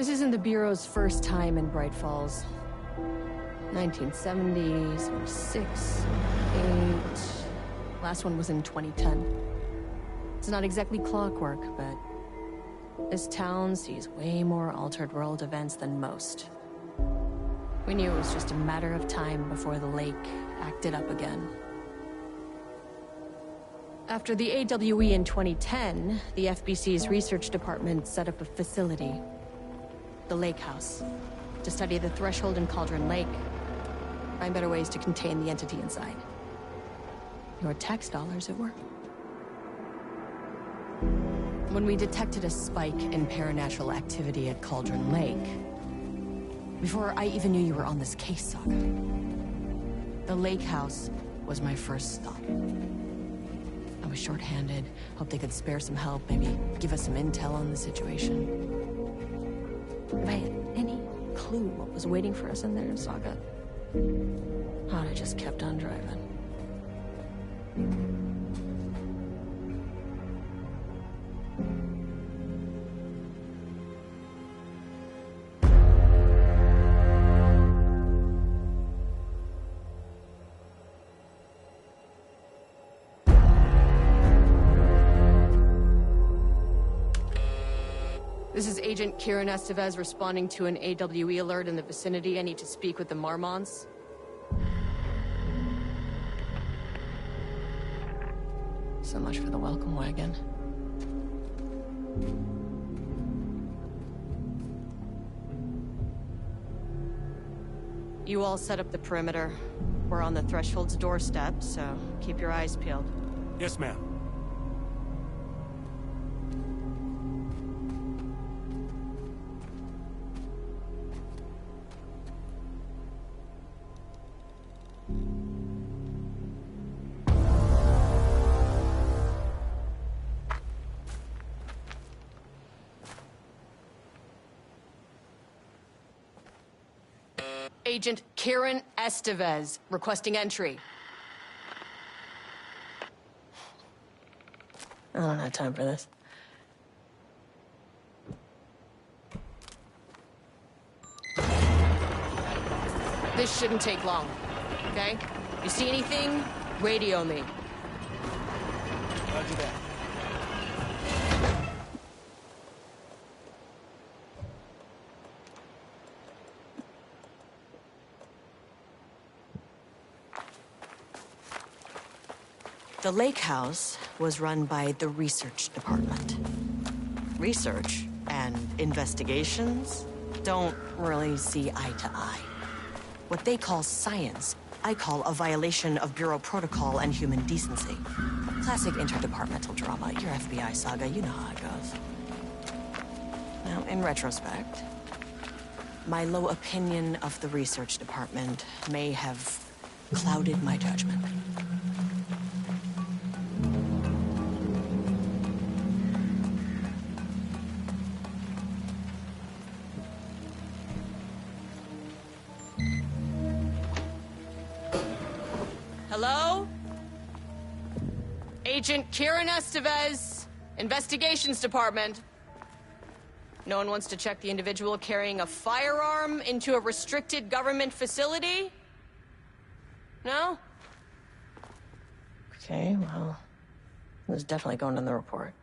This isn't the Bureau's first time in Bright Falls. 1970s, 6, 8... Last one was in 2010. It's not exactly clockwork, but this town sees way more altered world events than most. We knew it was just a matter of time before the lake acted up again. After the AWE in 2010, the FBC's research department set up a facility, the Lake House, to study the threshold in Cauldron Lake, find better ways to contain the entity inside. Your tax dollars at work. When we detected a spike in paranatural activity at Cauldron Lake, before I even knew you were on this case, Saga, the Lake House was my first stop. I was short-handed, hoped they could spare some help, maybe give us some intel on the situation. If I had any clue what was waiting for us in there, Saga, I'd have just kept on driving. This is Agent Kieran Estevez responding to an AWE alert in the vicinity. I need to speak with the Marmons. So much for the welcome wagon. You all set up the perimeter. We're on the Threshold's doorstep, so keep your eyes peeled. Yes, ma'am. Agent Kieran Estevez, requesting entry. I don't have time for this. This shouldn't take long, okay? You see anything, radio me. Roger that. The Lake House was run by the research department. Research and investigations don't really see eye to eye. What they call science, I call a violation of Bureau protocol and human decency. Classic interdepartmental drama. Your FBI saga, you know how it goes. Now, in retrospect, my low opinion of the research department may have clouded my judgment. Hello? Agent Kieran Estevez, Investigations Department. No one wants to check the individual carrying a firearm into a restricted government facility? No? Okay, well, this is definitely going in the report.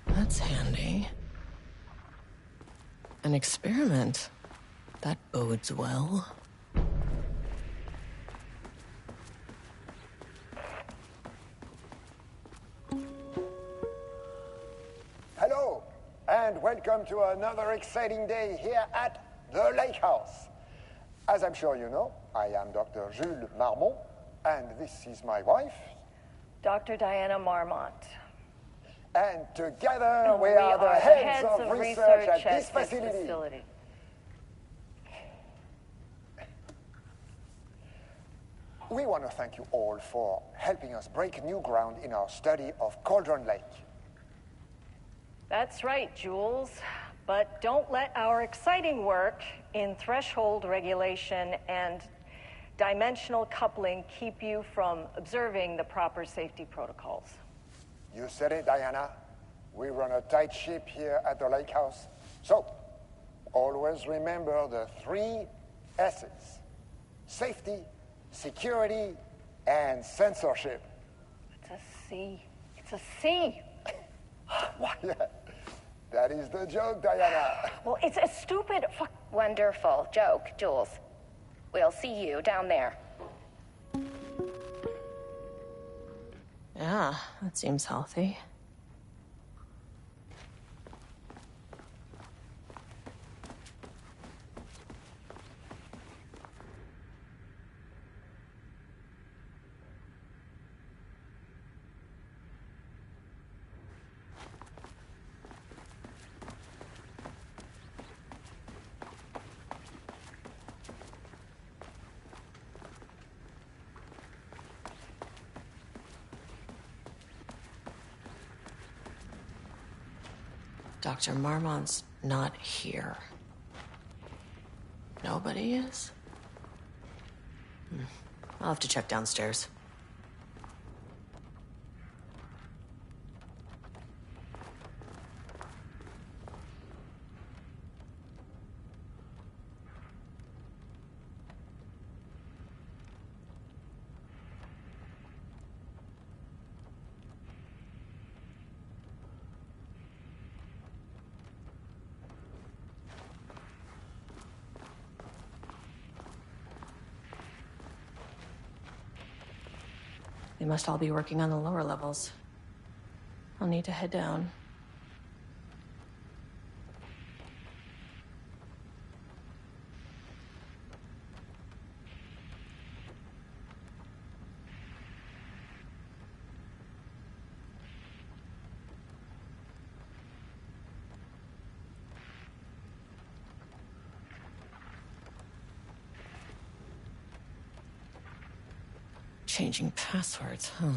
That's handy. An experiment. That bodes well. welcome to another exciting day here at the Lake House. As I'm sure you know, I am Dr. Jules Marmont, and this is my wife, Dr. Diana Marmont. And together we are the heads of research at this facility. We want to thank you all for helping us break new ground in our study of Cauldron Lake. That's right, Jules. But don't let our exciting work in threshold regulation and dimensional coupling keep you from observing the proper safety protocols. You said it, Diana. We run a tight ship here at the Lake House. So, always remember the 3 S's. Safety, security, and censorship. It's a C. It's a C. What? Yeah, that is the joke, Diana. Well, it's a stupid Wonderful joke, Jules. We'll see you down there. Yeah, that seems healthy. Dr. Marmont's not here. Nobody is? I'll have to check downstairs. They must all be working on the lower levels. I'll need to head down. Changing passwords, huh?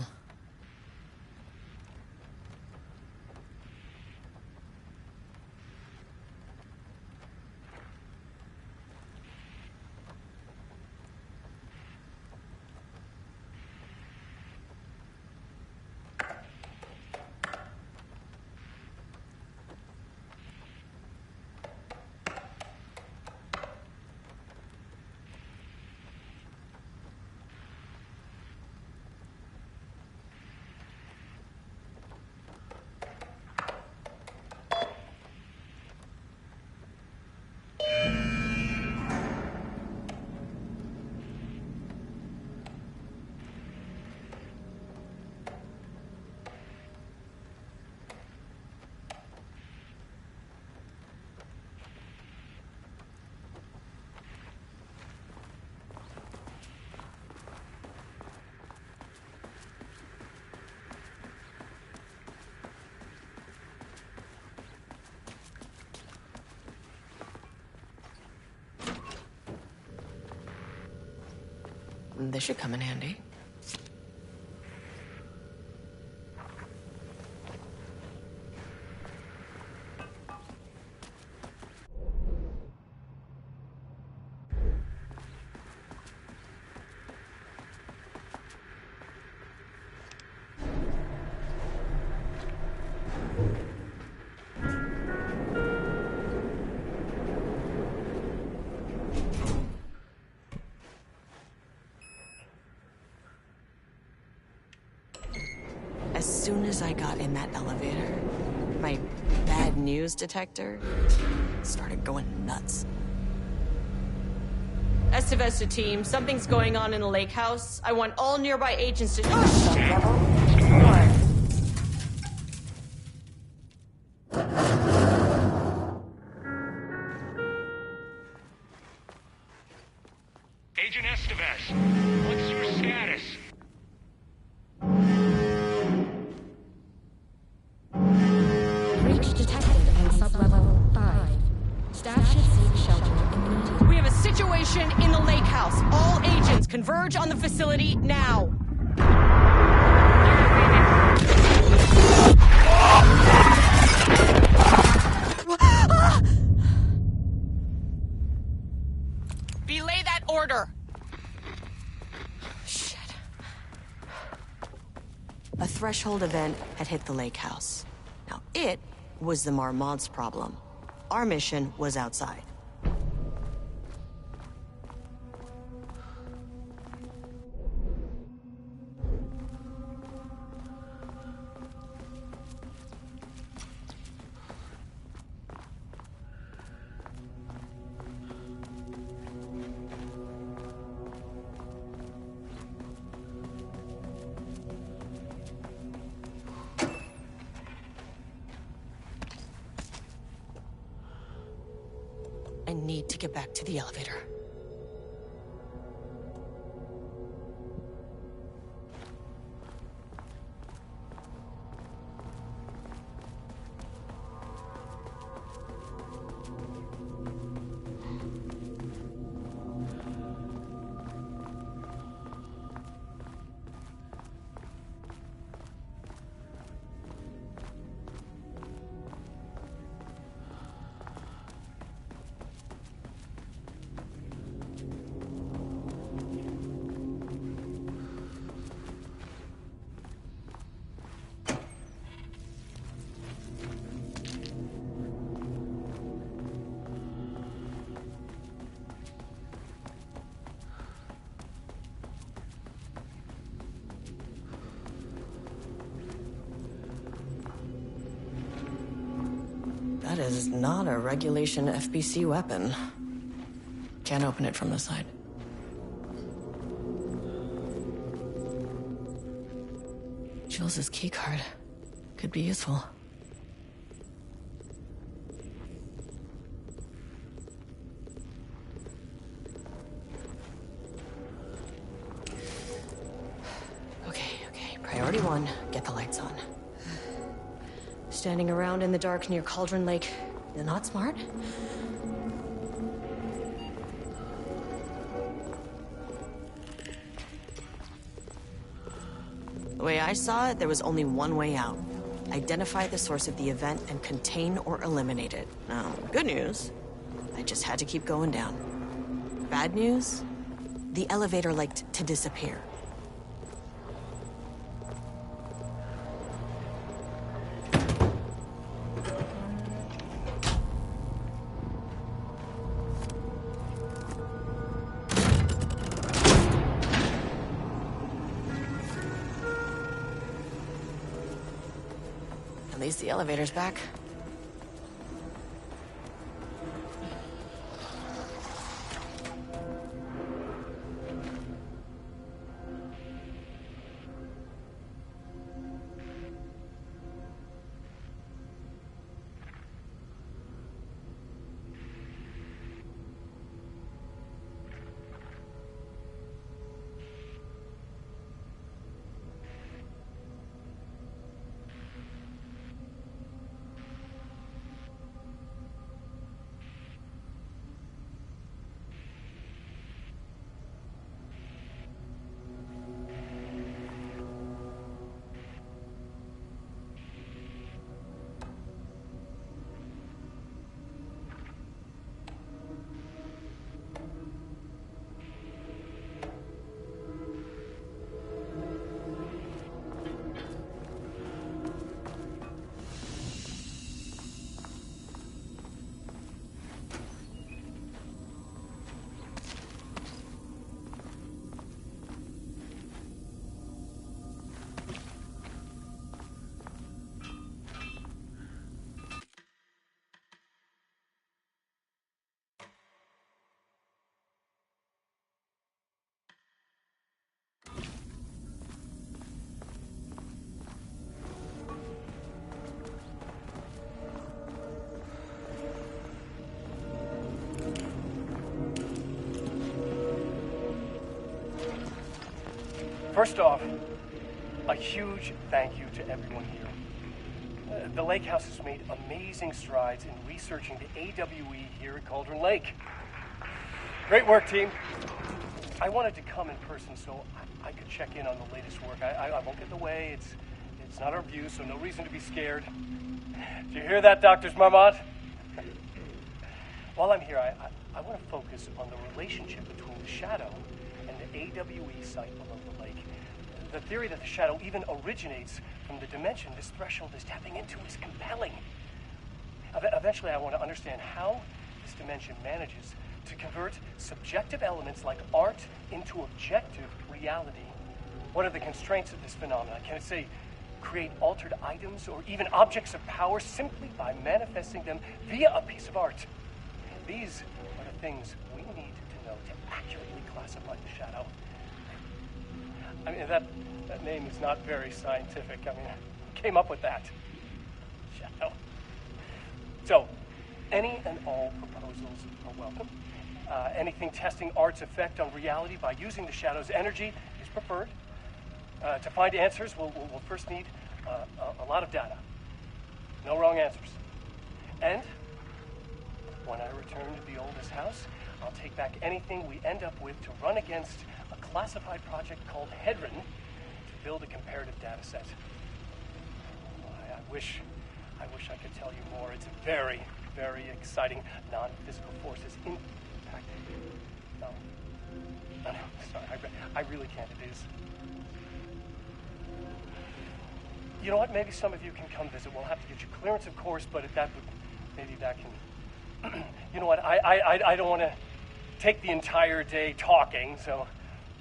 This should come in handy. As soon as I got in that elevator, my bad news detector started going nuts. Estivesta team, something's going on in the lake house. I want all nearby agents to... Level 4. Converge on the facility now! Belay that order! Shit. A threshold event had hit the lake house. Now, it was the Marmont's problem. Our mission was outside. I need to get back to the elevator. That is not a regulation FBC weapon. Can't open it from the side. Jules' keycard could be useful. Okay. Priority 1, get the lights on. Standing around in the dark near Cauldron Lake, not smart? The way I saw it, there was only one way out. Identify the source of the event and contain or eliminate it. Now, good news, I just had to keep going down. Bad news, the elevator liked to disappear. At least the elevator's back. First off, a huge thank you to everyone here. The Lake House has made amazing strides in researching the AWE here at Cauldron Lake. Great work, team. I wanted to come in person so I could check in on the latest work. I won't get in the way. It's not our view, so no reason to be scared. Do you hear that, Dr. Marmot? While I'm here, I want to focus on the relationship between the shadow and the AWE site below the lake. The theory that the shadow even originates from the dimension this threshold is tapping into is compelling. Eventually, I want to understand how this dimension manages to convert subjective elements like art into objective reality. What are the constraints of this phenomenon? Can it, say, create altered items or even objects of power simply by manifesting them via a piece of art? These are the things we need to know to accurately classify the shadow. I mean, that name is not very scientific. I mean, who came up with that? Shadow. So, any and all proposals are welcome. Anything testing art's effect on reality by using the shadow's energy is preferred. To find answers, we'll first need a lot of data. No wrong answers. And when I return to the oldest house, I'll take back anything we end up with to run against a classified project called Hedron to build a comparative data set. I wish I could tell you more. It's very, very exciting. Non-physical forces impact. No, sorry, I really can't. It is. You know what? Maybe some of you can come visit. We'll have to get you clearance, of course, but maybe that can. You know what? I don't want to take the entire day talking. So,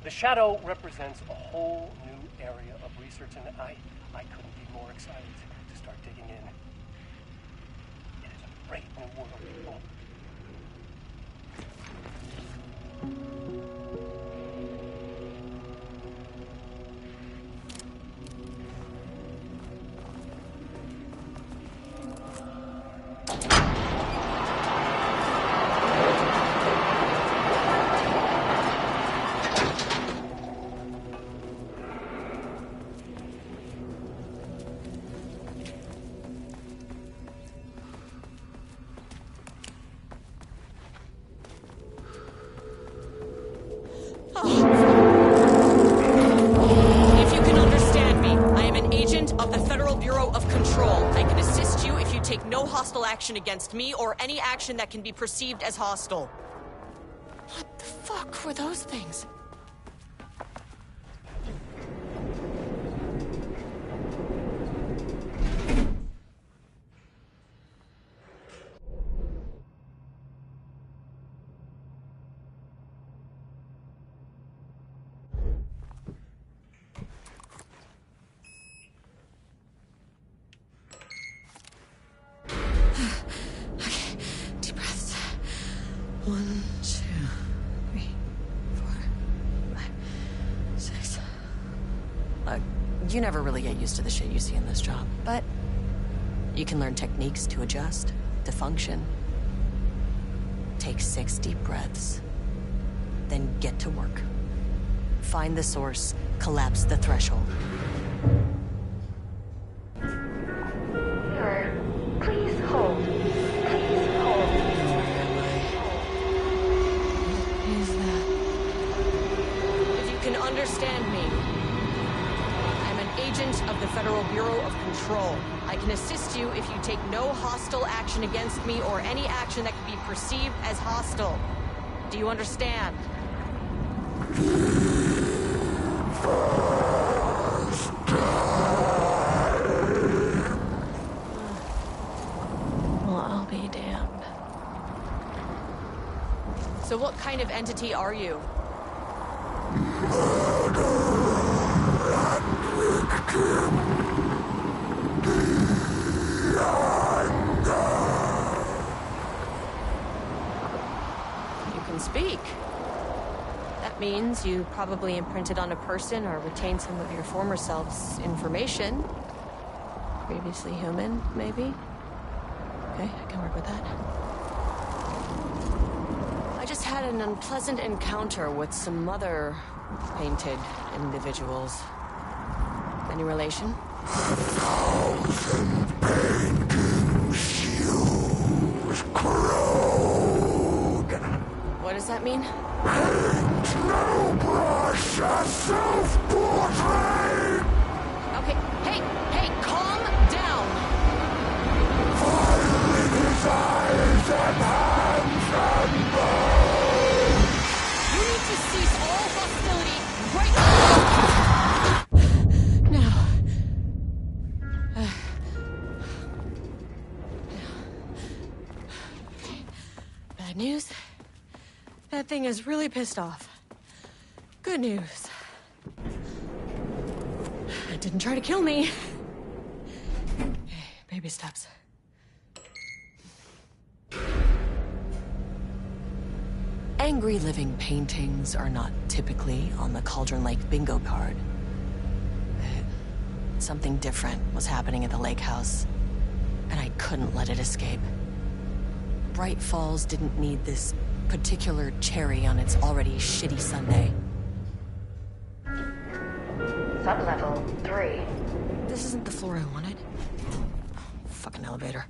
the shadow represents a whole new area of research, and I couldn't be more excited to start digging in. It is a great new world, people. Action against me or any action that can be perceived as hostile. What the fuck were those things? You never really get used to the shit you see in this job, but you can learn techniques to adjust, to function. Take 6 deep breaths, then get to work. Find the source, collapse the threshold. Sir, please hold. Please hold. What is that? If you can understand me, agent of the Federal Bureau of Control. I can assist you if you take no hostile action against me or any action that can be perceived as hostile. Do you understand? Well, I'll be damned. So what kind of entity are you? You can speak. That means you probably imprinted on a person or retained some of your former self's information. Previously human, maybe? Okay, I can work with that. I just had an unpleasant encounter with some other painted individuals. Any relation? 1,000 painting shoes crowed. What does that mean? No brush a self-portrait! Okay, hey, calm down! Filing his eyes and hands and bones! You need to cease all hostility right now! Bad news? That thing is really pissed off. Good news. It didn't try to kill me. Okay, baby steps. Angry living paintings are not typically on the Cauldron Lake bingo card. Something different was happening at the lake house, and I couldn't let it escape. Bright Falls didn't need this particular cherry on its already shitty sundae. Sublevel 3. This isn't the floor I wanted. Fucking elevator.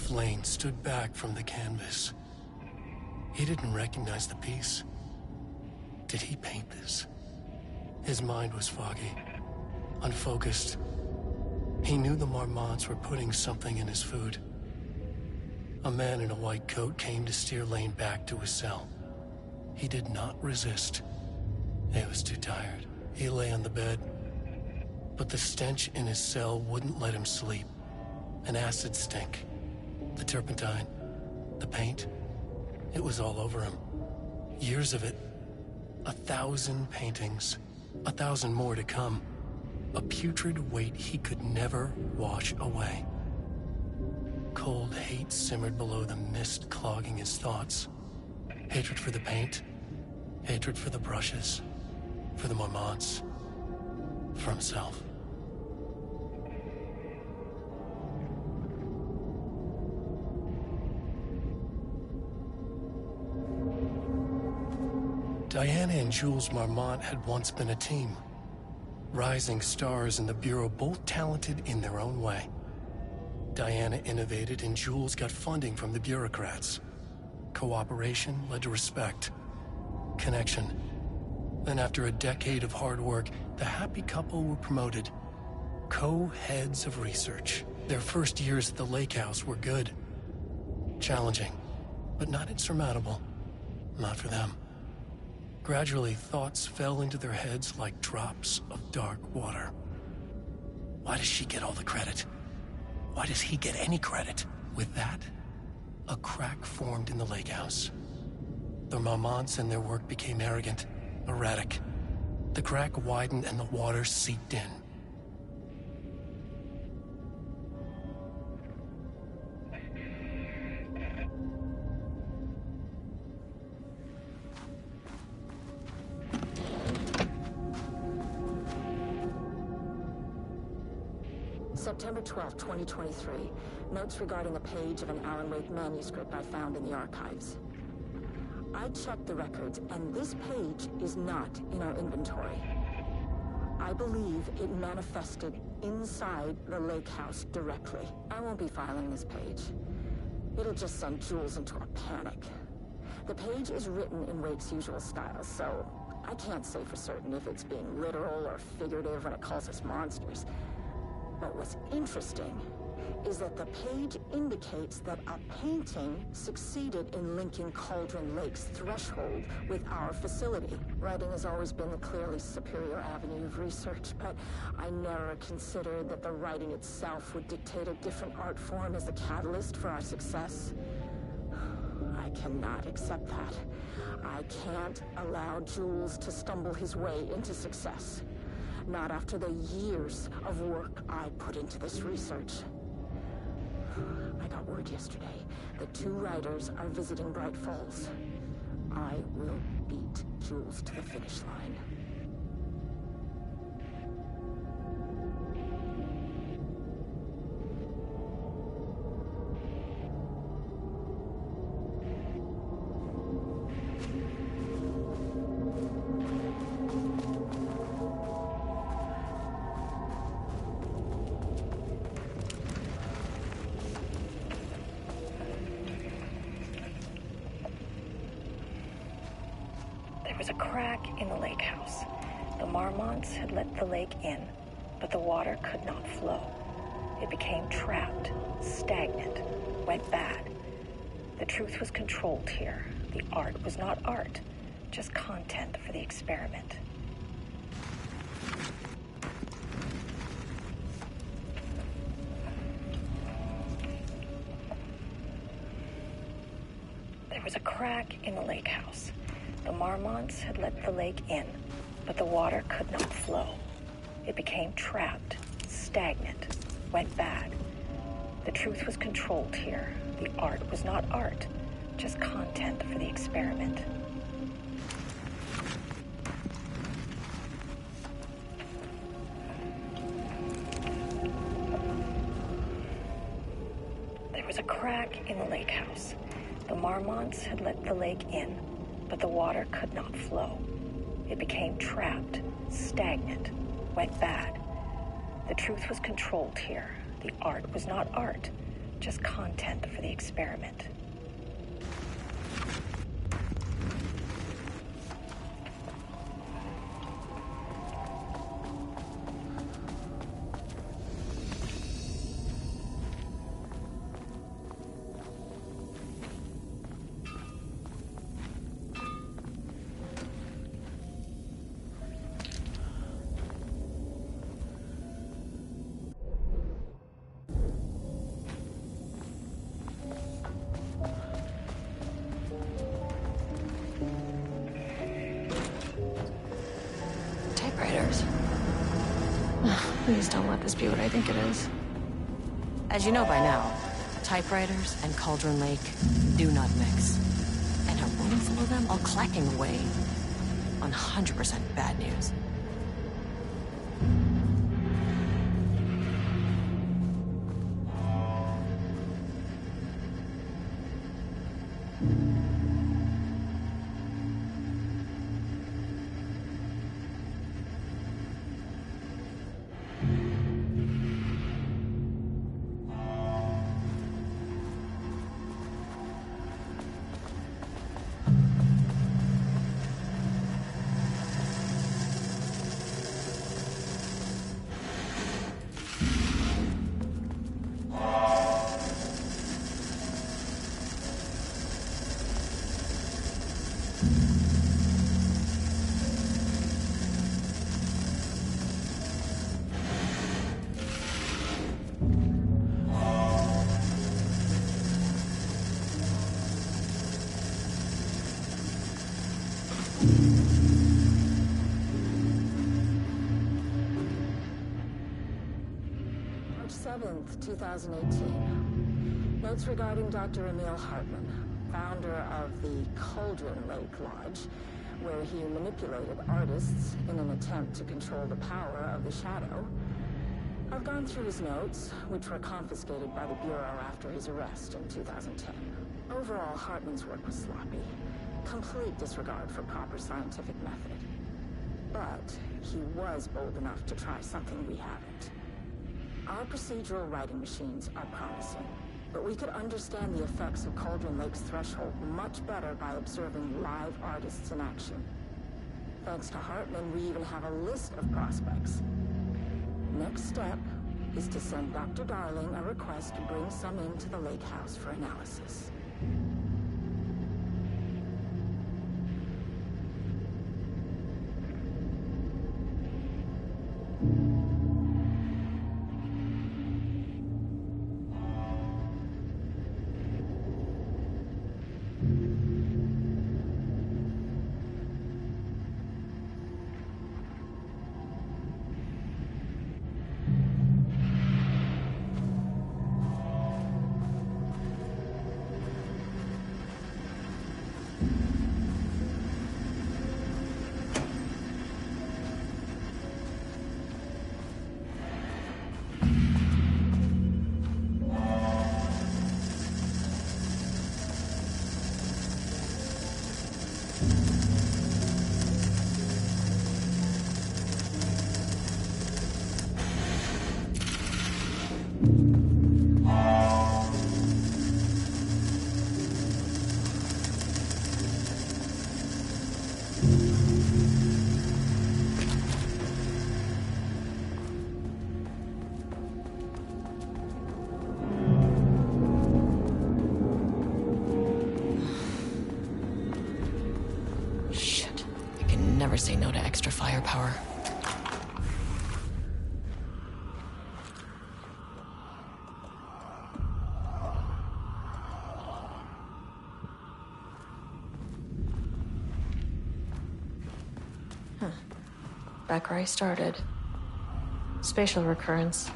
Lane stood back from the canvas. He didn't recognize the piece. Did he paint this? His mind was foggy, unfocused. He knew the Marmonts were putting something in his food. A man in a white coat came to steer Lane back to his cell. He did not resist. He was too tired. He lay on the bed, but the stench in his cell wouldn't let him sleep. An acid stink. The turpentine, the paint, it was all over him. Years of it. 1,000 paintings. 1,000 more to come. A putrid weight he could never wash away. Cold hate simmered below the mist clogging his thoughts. Hatred for the paint. Hatred for the brushes. For the Marmonts. For himself. Diana and Jules Marmont had once been a team. Rising stars in the Bureau, both talented in their own way. Diana innovated and Jules got funding from the bureaucrats. Cooperation led to respect. Connection. Then after a decade of hard work, the happy couple were promoted. Co-heads of research. Their first years at the lake house were good. Challenging, but not insurmountable. Not for them. Gradually, thoughts fell into their heads like drops of dark water. Why does she get all the credit? Why does he get any credit? With that, a crack formed in the lake house. The Marmonts and their work became arrogant, erratic. The crack widened and the water seeped in. September 12, 2023. Notes regarding a page of an Alan Wake manuscript I found in the archives. I checked the records, and this page is not in our inventory. I believe it manifested inside the lake house directly. I won't be filing this page. It'll just send Jules into a panic. The page is written in Wake's usual style, so I can't say for certain if it's being literal or figurative when it calls us monsters. But what's interesting is that the page indicates that a painting succeeded in linking Cauldron Lake's threshold with our facility. Writing has always been the clearly superior avenue of research, but I never considered that the writing itself would dictate a different art form as the catalyst for our success. I cannot accept that. I can't allow Jules to stumble his way into success. Not after the years of work I put into this research. I got word yesterday that 2 writers are visiting Bright Falls. I will beat Jules to the finish line. There was a crack in the lake house. The Marmonts had let the lake in, but the water could not flow. It became trapped, stagnant, went bad. The truth was controlled here. The art was not art, just content for the experiment. There was a crack in the lake house. The Marmonts had let the lake in, but the water could not flow. It became trapped, stagnant, went bad. The truth was controlled here. The art was not art, just content for the experiment. There was a crack in the lake house. The Marmonts had let the lake in, but the water could not flow. It became trapped, stagnant, went bad. The truth was controlled here. The art was not art, just content for the experiment. Typewriters. Please don't let this be what I think it is. As you know by now, typewriters and Cauldron Lake do not mix. And a room full of them all clacking away. 100% bad news. March 7th, 2018. Notes regarding Dr. Emil Hartman, founder of the Cauldron Lake Lodge, where he manipulated artists in an attempt to control the power of the shadow. I've gone through his notes, which were confiscated by the Bureau after his arrest in 2010. Overall, Hartman's work was sloppy. Complete disregard for proper scientific method. But he was bold enough to try something we haven't. Our procedural writing machines are promising, but we could understand the effects of Cauldron Lake's threshold much better by observing live artists in action. Thanks to Hartman, we even have a list of prospects. Next step, is to send Dr. Darling a request to bring some into the lake house for analysis. Never say no to extra firepower. Back where I started. Spatial recurrence.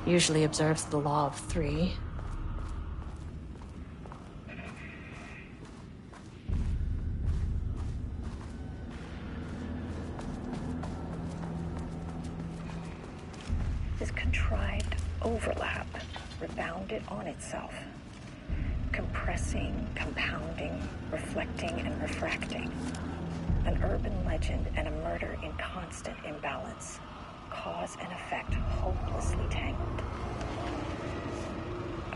Usually observes the law of three. This contrived overlap rebounded on itself, compressing, compounding, reflecting, and refracting. An urban legend and a murder in constant imbalance. Cause and effect hopelessly tangled.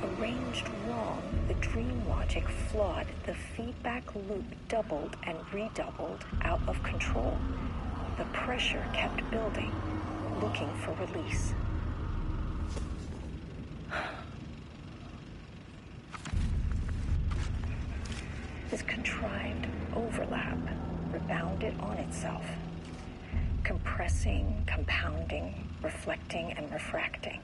Arranged wrong, the dream logic flawed, the feedback loop doubled and redoubled, out of control. The pressure kept building, looking for release. This contrived overlap rebounded on itself, compressing, compounding, reflecting, and refracting.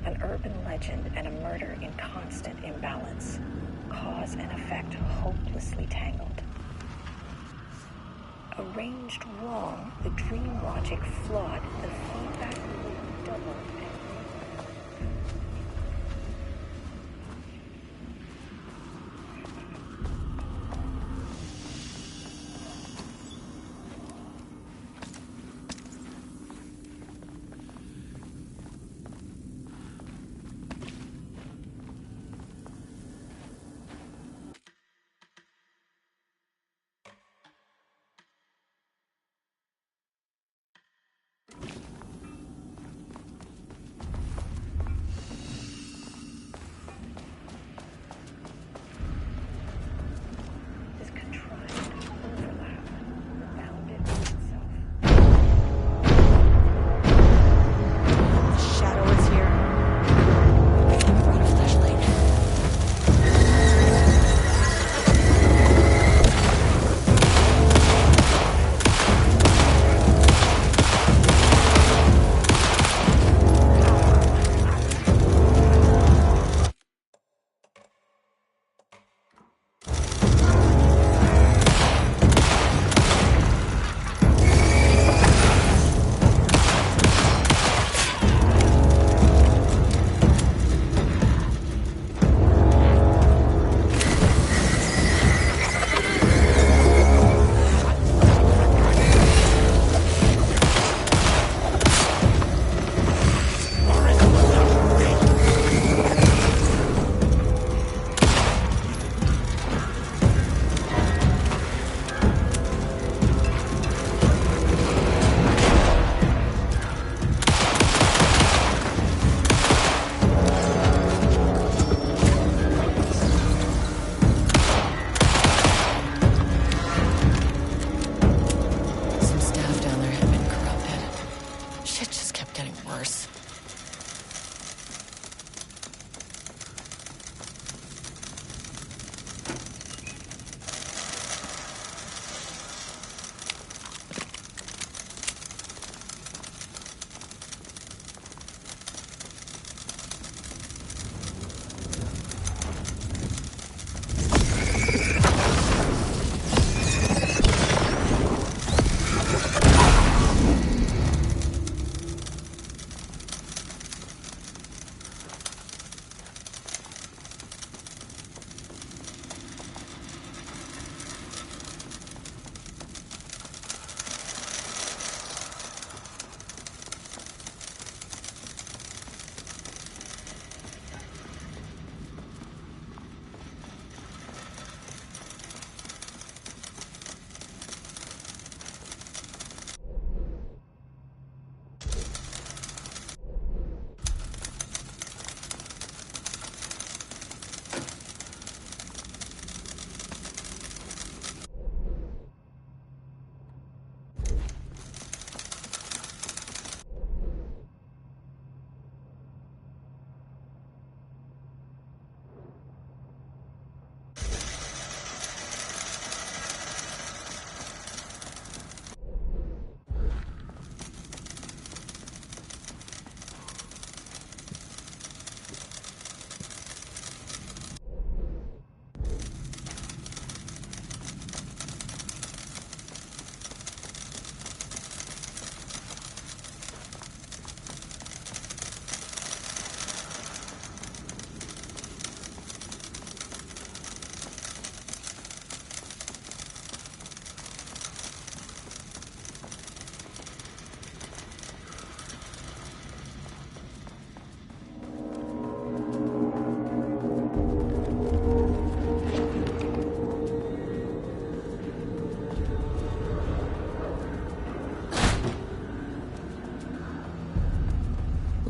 An urban legend and a murder in constant imbalance. Cause and effect hopelessly tangled. Arranged wrong, the dream logic flawed, the feedback loop doubled and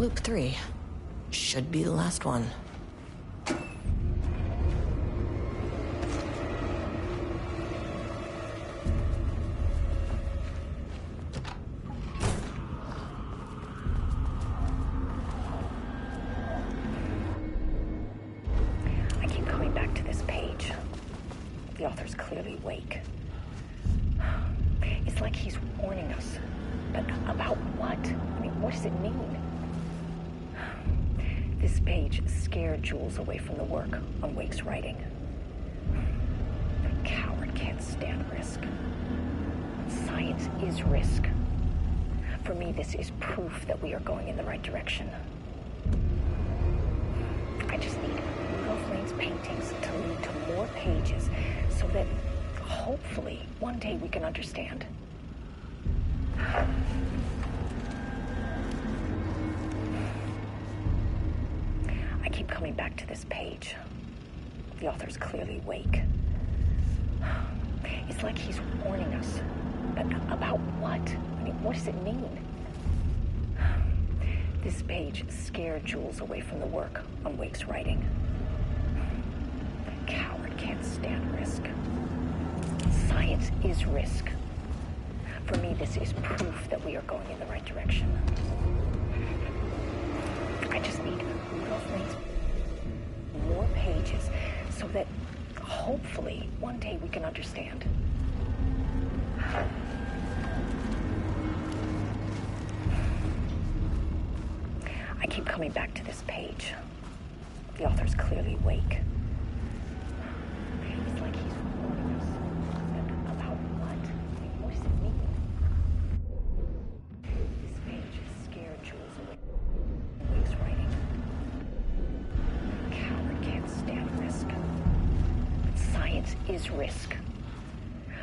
Loop 3. Should be the last one. I keep coming back to this page. The author's clearly awake. It's like he's warning us. But about what? I mean, what does it mean? This page scared Jules away from the work on Wake's writing. The coward can't stand risk. Science is risk. For me, this is proof that we are going in the right direction. I just need Rudolph Lane's paintings to lead to more pages so that hopefully one day we can understand. I keep coming back to this page. The author's clearly awake. It's like he's warning us. But about what? I mean, what does it mean? This page scared Jules away from the work on Wake's writing. The coward can't stand risk. Science is risk. For me, this is proof that we are going in the right direction. I just need Rudolph Lane's more pages so that hopefully one day we can understand. I keep coming back to this page. The author's clearly awake. It's like he's warning us. But about what? I mean, what does it mean? This page scared Jules away from Wake's writing. The coward can't stand risk. Science is risk.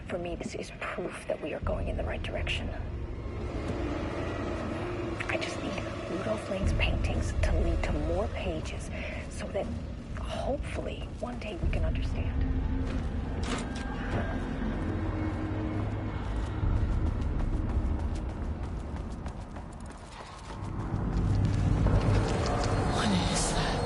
For me, this is proof that we are going in the right direction. I just need Rudolph Lane's paintings to lead to more pages so that hopefully one day we can understand. What is that?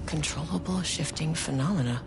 Controllable shifting phenomena.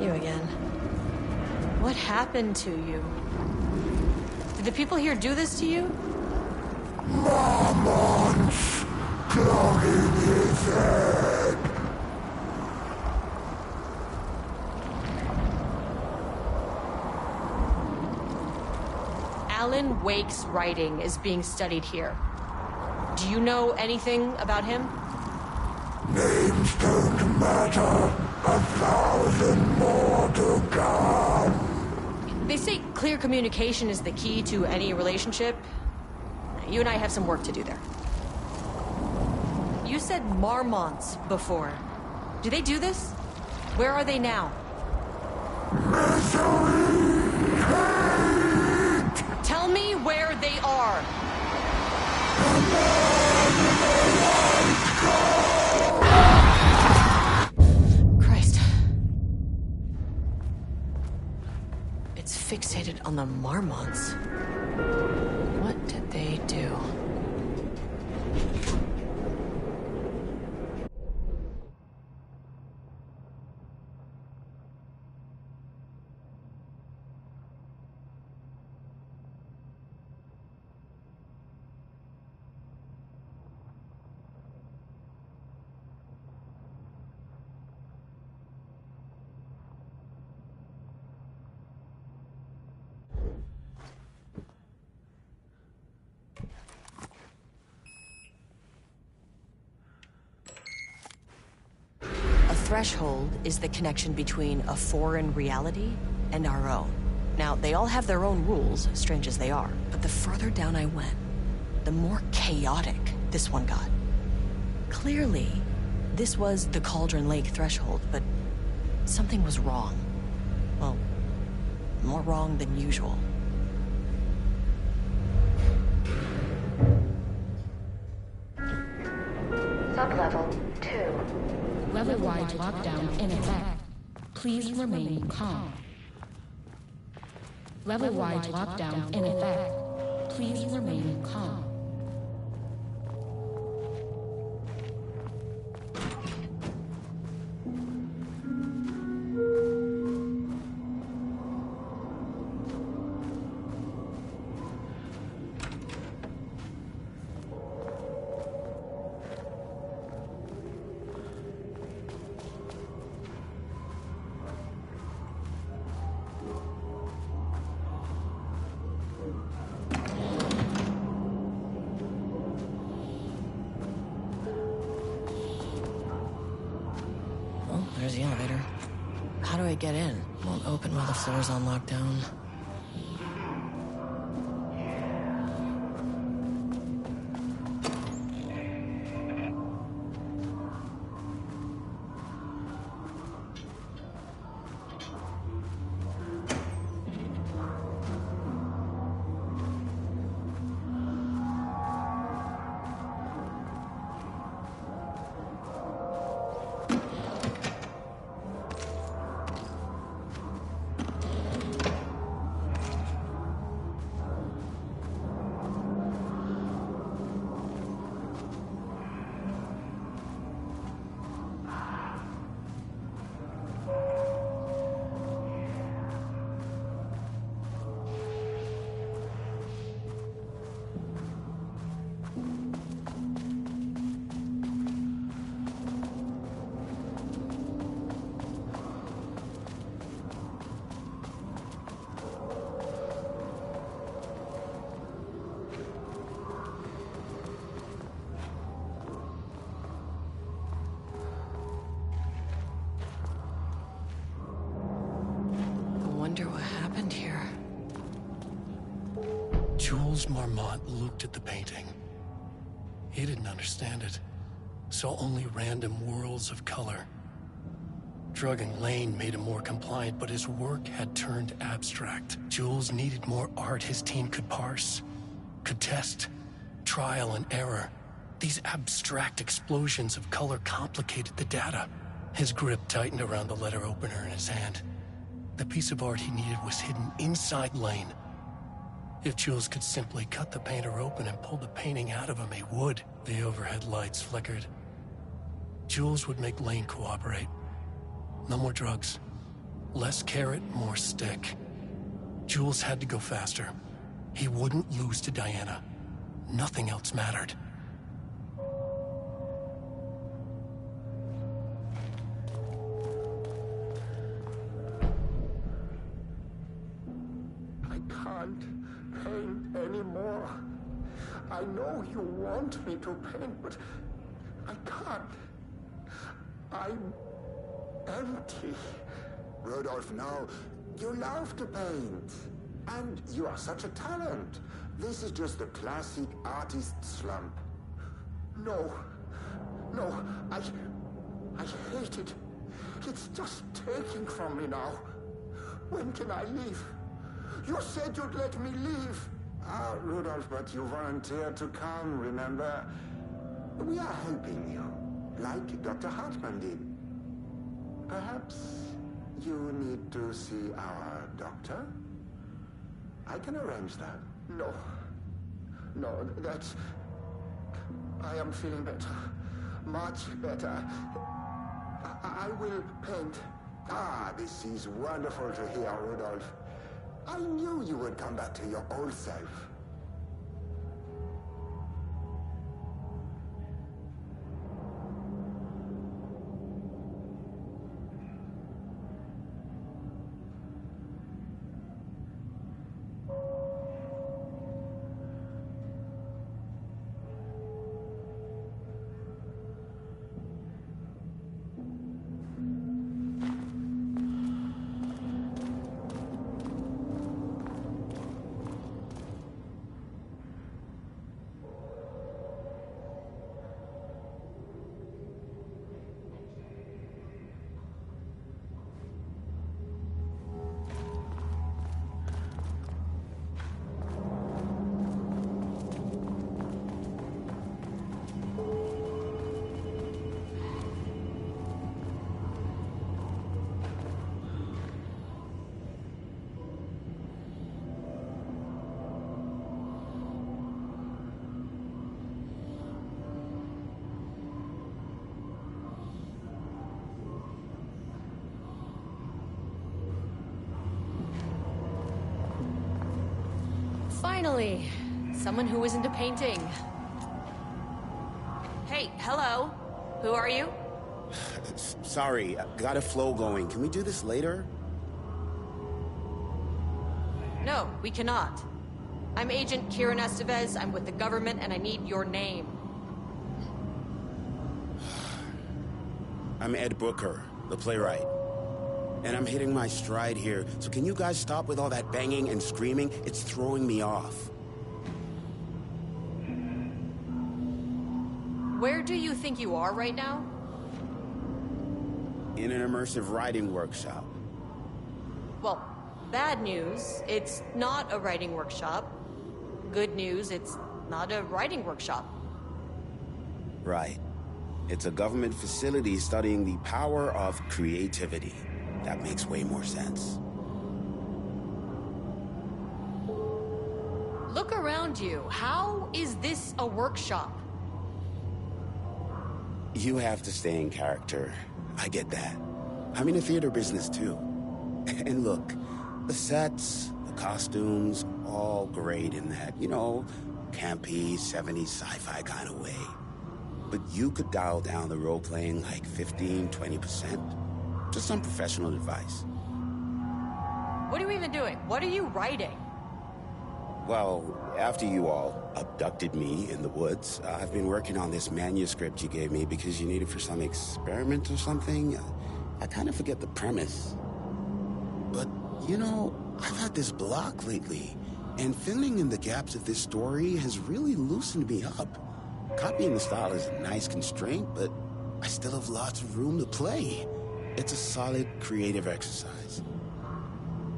You again. What happened to you? Did the people here do this to you? Marmots clogging his head. Alan Wake's writing is being studied here. Do you know anything about him? Names don't matter. 1,000 more to come. They say clear communication is the key to any relationship. You and I have some work to do there. You said marmots before. Do they do this? Where are they now? Misery, hate. Tell me where they are. Christ. It's fixated on the marmots. What did they do? Threshold is the connection between a foreign reality and our own. Now, they all have their own rules, strange as they are, but the further down I went, the more chaotic this one got. Clearly, this was the Cauldron Lake threshold, but something was wrong. Well, more wrong than usual. Sublevel 2. Level-wide lockdown in effect. Please remain calm. Level-wide lockdown in effect. Please remain calm. There's the elevator. How do I get in? Won't open while the floor's on lockdown. What happened here? Jules Marmont looked at the painting. He didn't understand it. Saw only random whirls of color. Drugging Lane made him more compliant, but his work had turned abstract. Jules needed more art his team could parse, could test, trial and error. These abstract explosions of color complicated the data. His grip tightened around the letter opener in his hand. The piece of art he needed was hidden inside Lane. If Jules could simply cut the painter open and pull the painting out of him, he would. The overhead lights flickered. Jules would make Lane cooperate. No more drugs. Less carrot, more stick. Jules had to go faster. He wouldn't lose to Diana. Nothing else mattered. I can't paint anymore. I know you want me to paint, but I can't. I'm empty. Rudolph, no. You love to paint. And you are such a talent. This is just the classic artist slump. No. No, I hate it. It's just taking from me now. When can I leave? You said you'd let me leave. Ah, Rudolph, but you volunteered to come, remember? We are helping you, like Dr. Hartman did. Perhaps you need to see our doctor? I can arrange that. No. No, that's... I am feeling better. Much better. I will paint. Ah, this is wonderful to hear, Rudolph. I knew you would come back to your old self. Finally, someone who is into painting. Hey, hello. Who are you? Sorry, got a flow going. Can we do this later? No, we cannot. I'm Agent Kieran Estevez. I'm with the government, and I need your name. I'm Ed Booker, the playwright. And I'm hitting my stride here, so can you guys stop with all that banging and screaming? It's throwing me off. Where do you think you are right now? In an immersive writing workshop. Well, bad news, it's not a writing workshop. Good news, it's not a writing workshop. Right. It's a government facility studying the power of creativity. That makes way more sense. Look around you. How is this a workshop? You have to stay in character. I get that. I'm in the theater business too. And look, the sets, the costumes, all great in that, you know, campy, 70s sci-fi kind of way. But you could dial down the role-playing like 15, 20%. Just some professional advice. What are you even doing? What are you writing? Well, after you all abducted me in the woods, I've been working on this manuscript you gave me because you need it for some experiment or something. I kind of forget the premise. But, you know, I've had this block lately, and filling in the gaps of this story has really loosened me up. Copying the style is a nice constraint, but I still have lots of room to play. It's a solid creative exercise.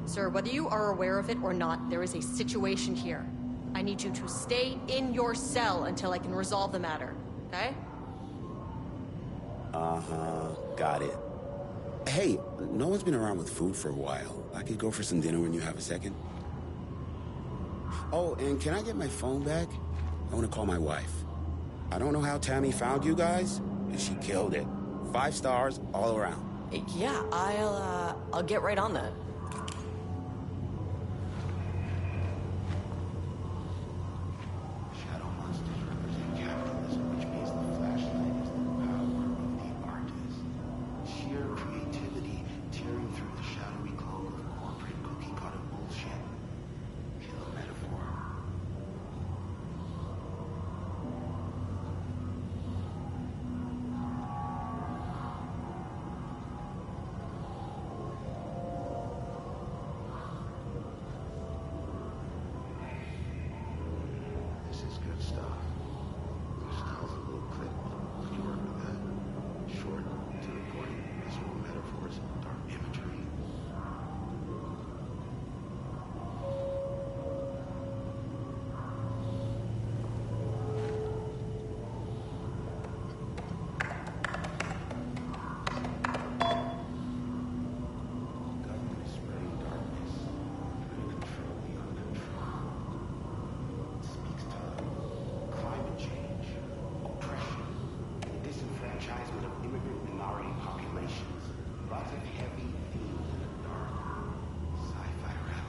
Sir, whether you are aware of it or not, there is a situation here. I need you to stay in your cell until I can resolve the matter, okay? Uh-huh, got it. Hey, no one's been around with food for a while. I could go for some dinner when you have a second. Oh, and can I get my phone back? I want to call my wife. I don't know how Tammy found you guys, but she killed it. 5 stars all around. Yeah, I'll get right on that. Shadow monsters represent capitalism, which means the flashlight is the power of the artist. Sheer creativity tearing through the shadowy cloak of corporate cookie-cutter bullshit. Feel a metaphor. This is good stuff. This tells a little clip. Can you work with that? Short, to the point, visual metaphors, dark imagery. Government is spreading darkness, trying to control the uncontrolled. It speaks to climate change, oppression, the disenfranchisement of immigrant minority populations. Lots of heavy themes in a dark sci-fi rap.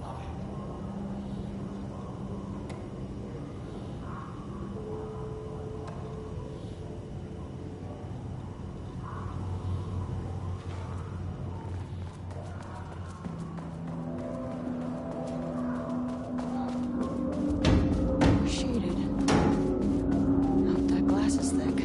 Love it. Shaded. Hope that glass is thick.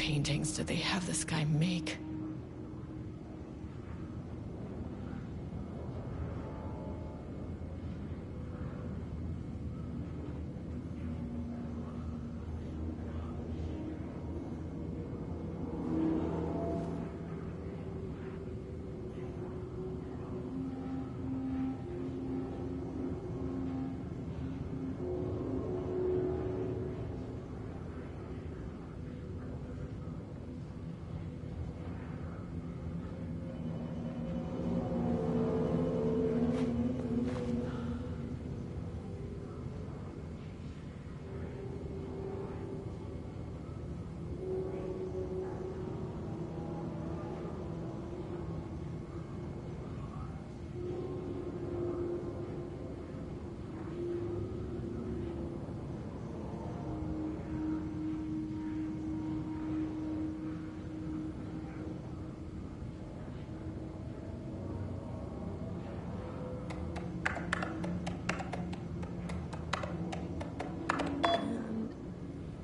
paintings did they have this guy make?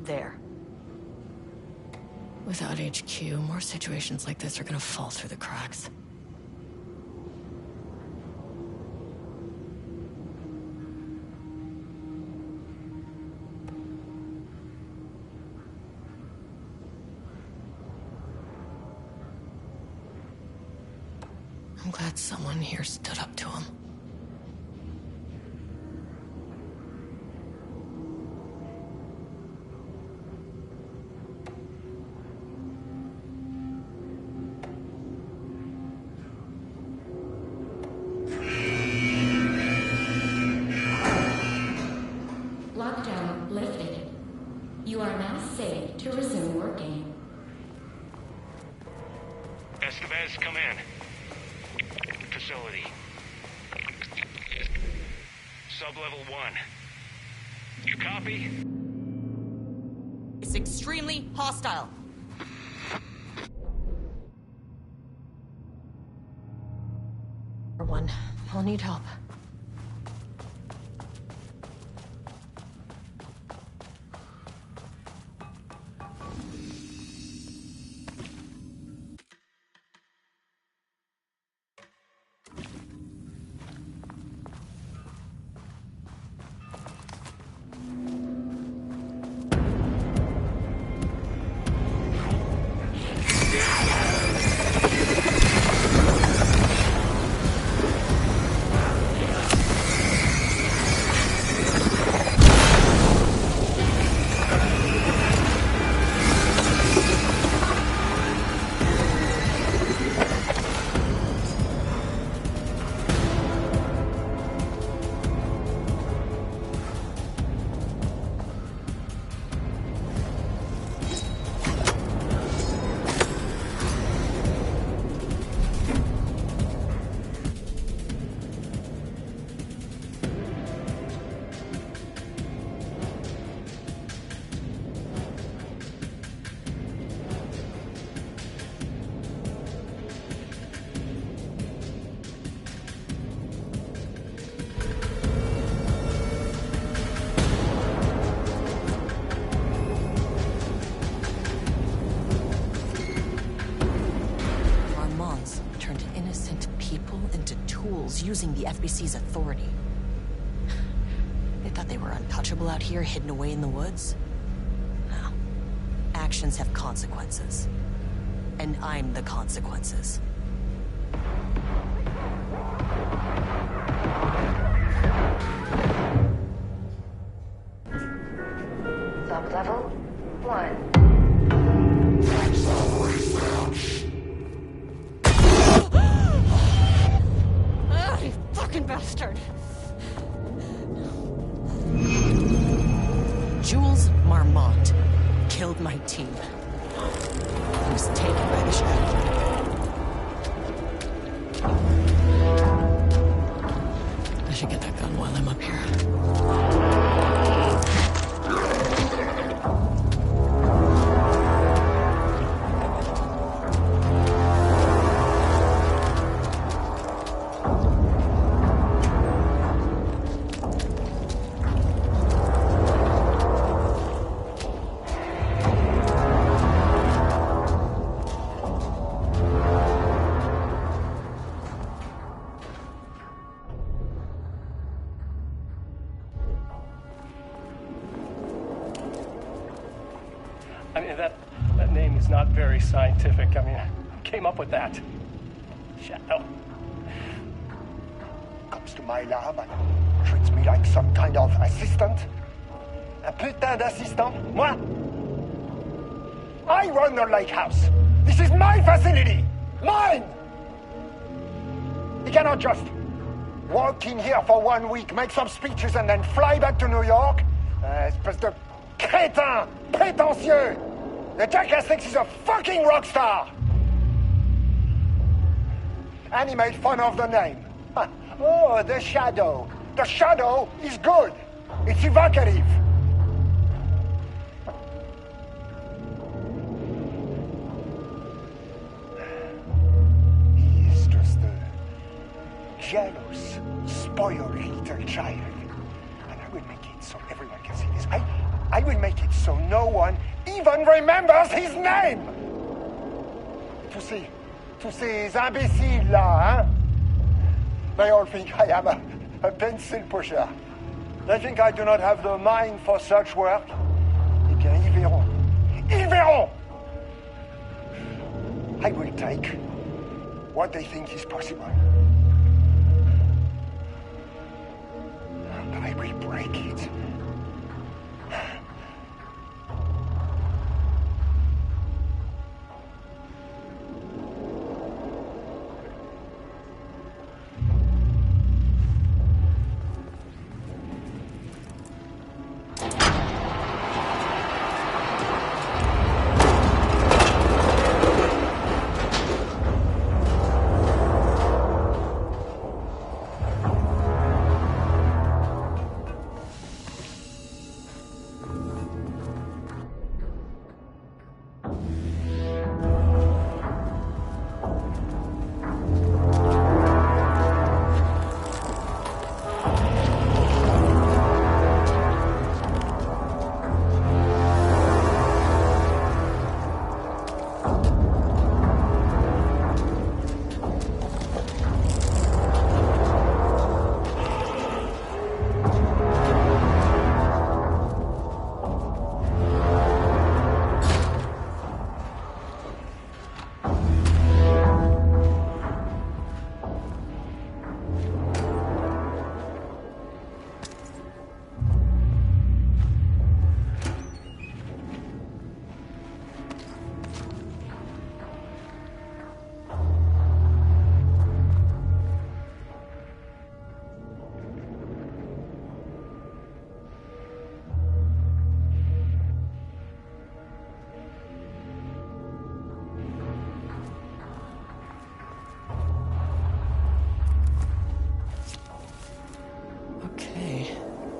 There. Without HQ, more situations like this are gonna fall through the cracks. I'm glad someone here stood up to him. Lockdown lifted. You are now safe to resume working. Escovez, come in. Facility. Sub-level 1. You copy? It's extremely hostile. One, I'll need help. Using the FBC's authority. They thought they were untouchable out here, hidden away in the woods? No. Actions have consequences. And I'm the consequences. Sub-level 1. Bastard. Jules Marmont killed my team. He was taken by the shadow. I should get that gun while I'm up here. I mean, that name is not very scientific. I mean, who came up with that? Shadow. Comes to my lab and treats me like some kind of assistant. Un putain d'assistant? Moi? I run the lake house. This is my facility. Mine! He cannot just walk in here for 1 week, make some speeches, and then fly back to New York. Espèce de crétin, prétentieux. The jackass thinks he's a fucking rock star. And he made fun of the name. Oh, the Shadow. The Shadow is good. It's evocative. He is just a jealous, spoiled little child. And I will make it so everyone can see this. I will make it so no one even remembers his name. Tous ces imbéciles là, hein? They all think I am a pencil pusher. They think I do not have the mind for such work. Eh bien, ils verront. Ils verront! I will take what they think is possible. But I will break it.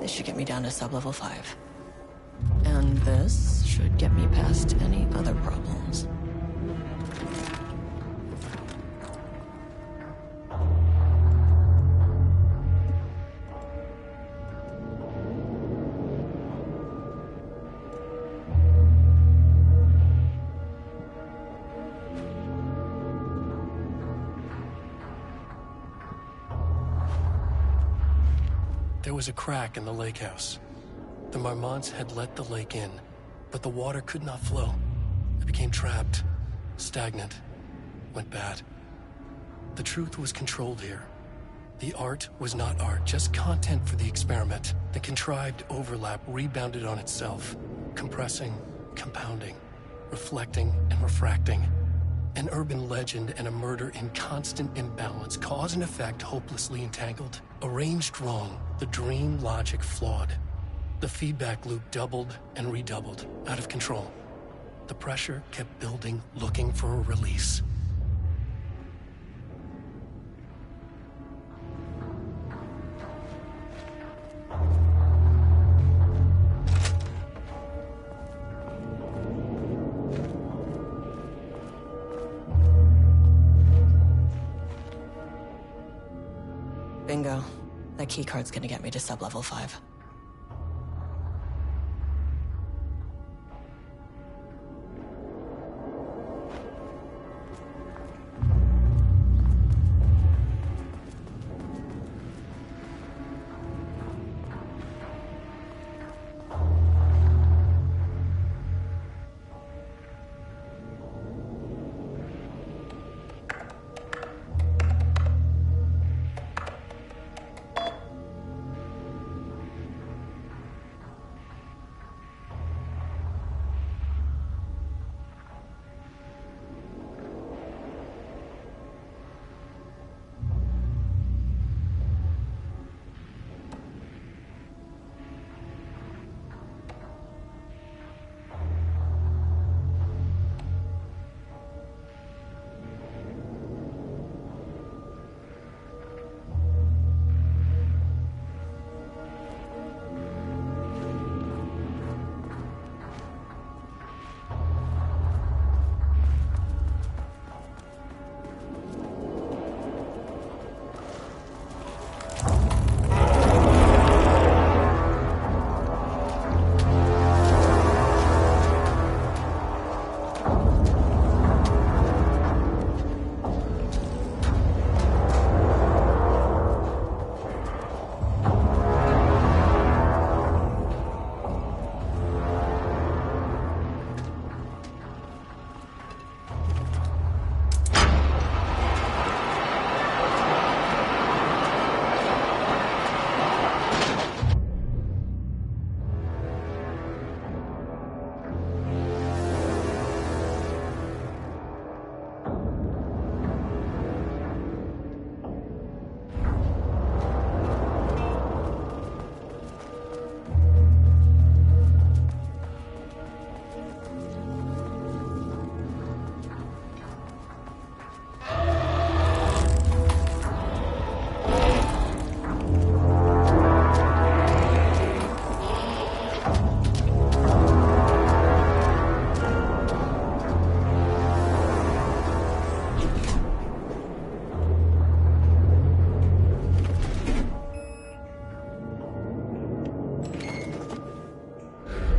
This should get me down to sub-level 5. And this should get me past any other problems. There was a crack in the lake house. The Marmonts had let the lake in, but the water could not flow. It became trapped, stagnant, went bad. The truth was controlled here. The art was not art, just content for the experiment. The contrived overlap rebounded on itself, compressing, compounding, reflecting and refracting. An urban legend and a murder in constant imbalance, cause and effect hopelessly entangled. Arranged wrong, the dream logic flawed. The feedback loop doubled and redoubled, out of control. The pressure kept building, looking for a release. Bingo. That keycard's gonna get me to sub-level 5.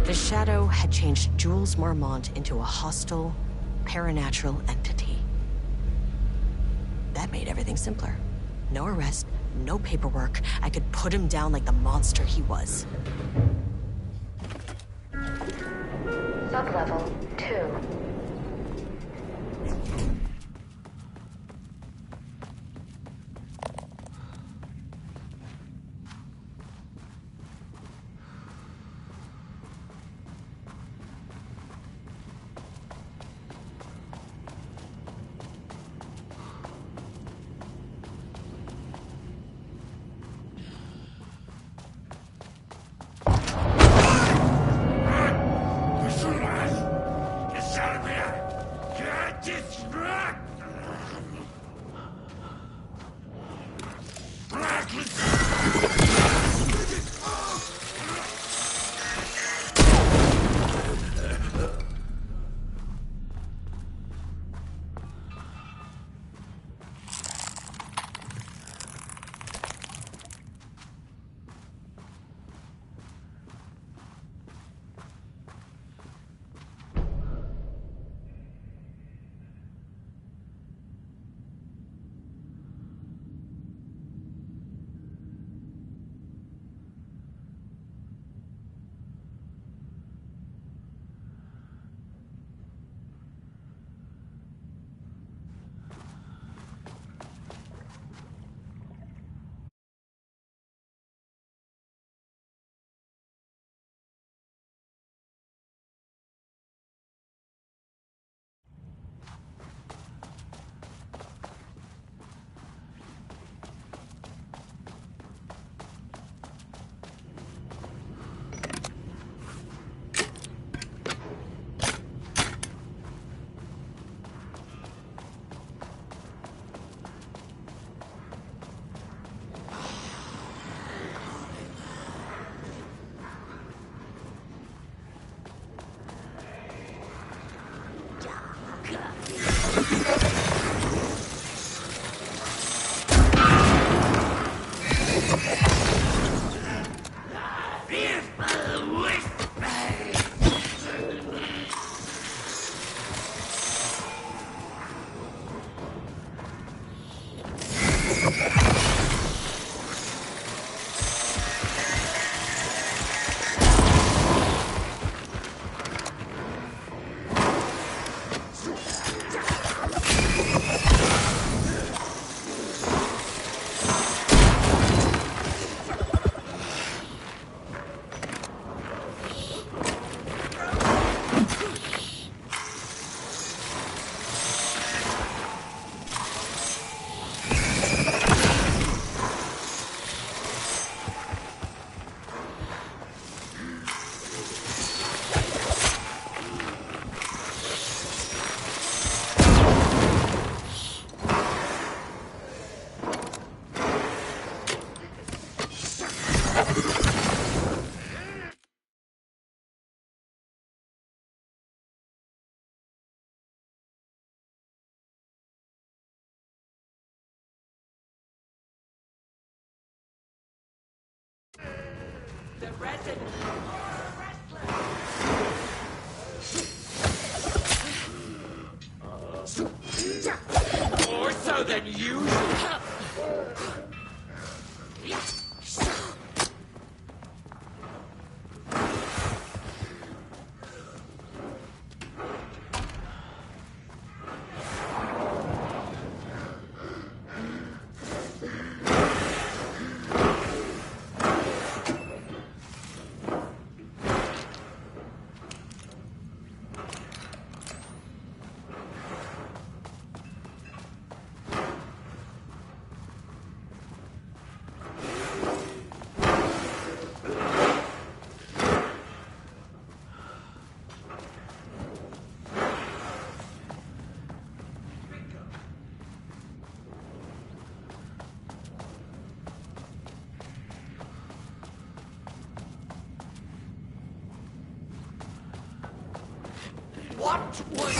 The Shadow had changed Jules Marmont into a hostile, paranatural entity. That made everything simpler. No arrest, no paperwork. I could put him down like the monster he was. Sublevel 2. More so than usual. What was...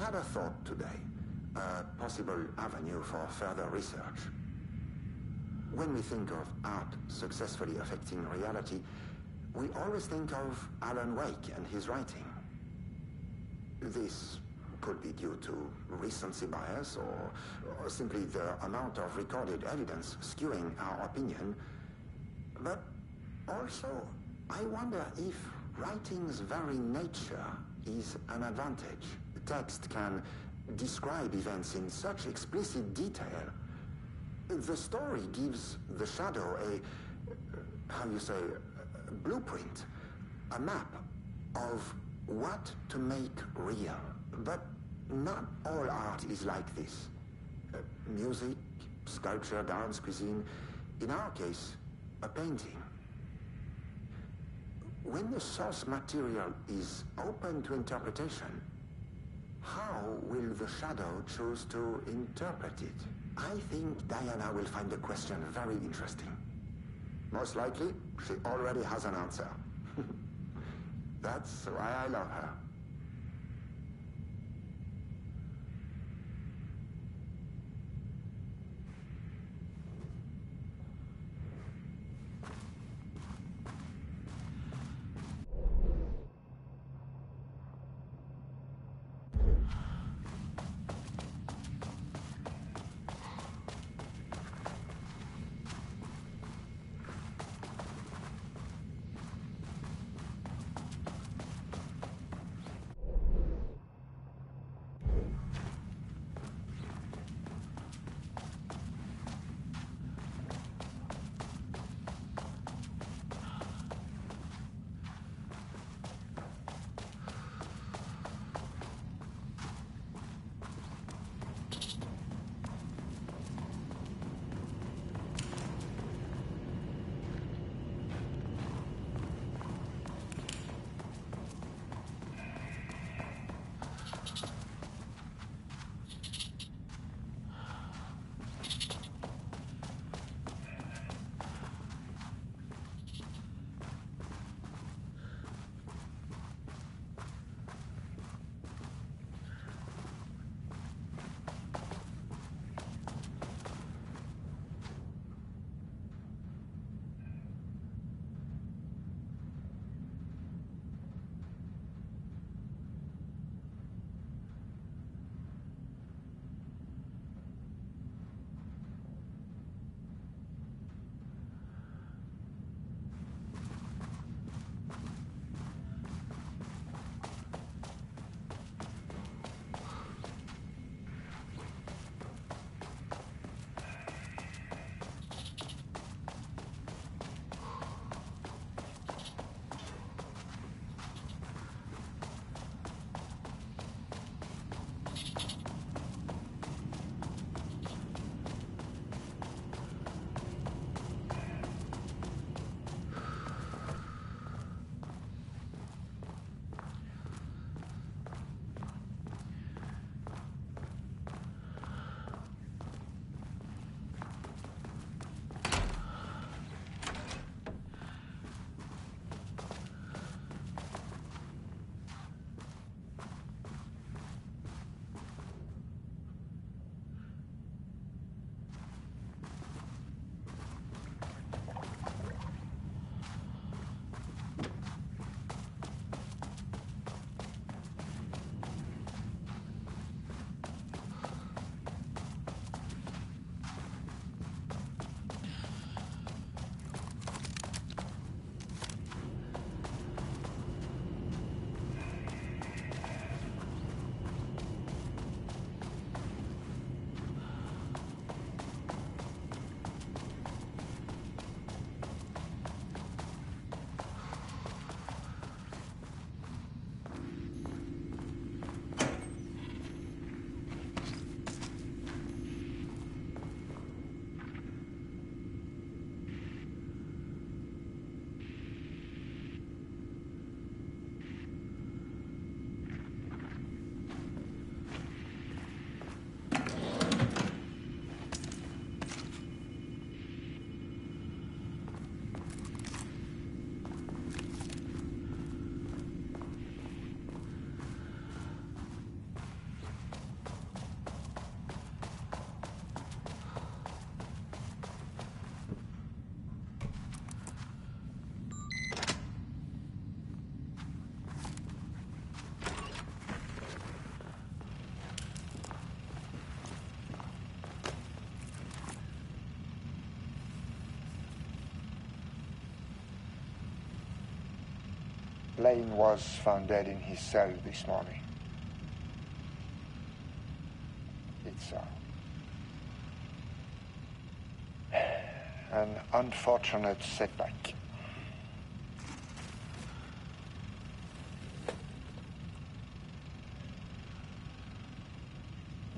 had a thought today, a possible avenue for further research. When we think of art successfully affecting reality, we always think of Alan Wake and his writing. This could be due to recency bias or simply the amount of recorded evidence skewing our opinion. But also, I wonder if writing's very nature is an advantage. Text can describe events in such explicit detail. The story gives the shadow a blueprint, a map of what to make real. But not all art is like this. Music, sculpture, dance, cuisine. In our case, a painting. When the source material is open to interpretation, how will the shadow choose to interpret it? I think Diana will find the question very interesting. Most likely, she already has an answer. That's why I love her. Lane was found dead in his cell this morning. It's an unfortunate setback.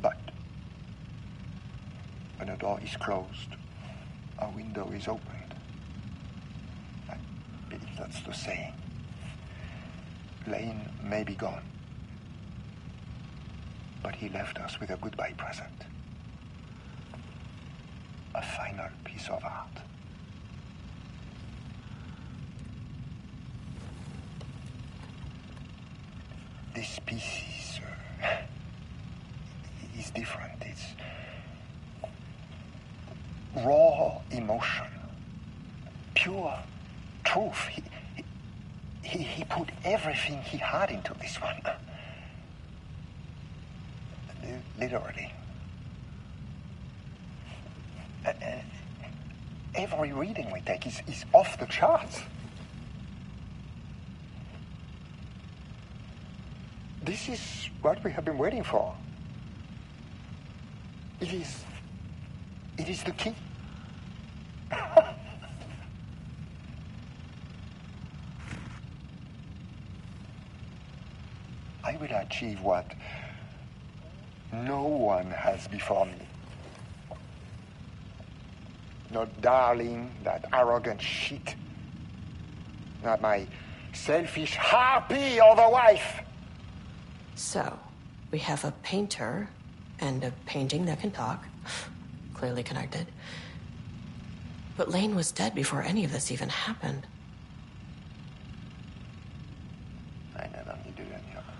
But when a door is closed, a window is opened. I believe that's the saying. Lane may be gone, but he left us with a goodbye present. A final piece of art. This piece is different. It's raw emotion, pure truth. He put everything he had into this one. Literally. Every reading we take is off the charts. This is what we have been waiting for. It is the key. I will achieve what no one has before me. Not darling, that arrogant shit. Not my selfish harpy of a wife. So, we have a painter and a painting that can talk. Clearly connected. But Lane was dead before any of this even happened. I never needed any of it.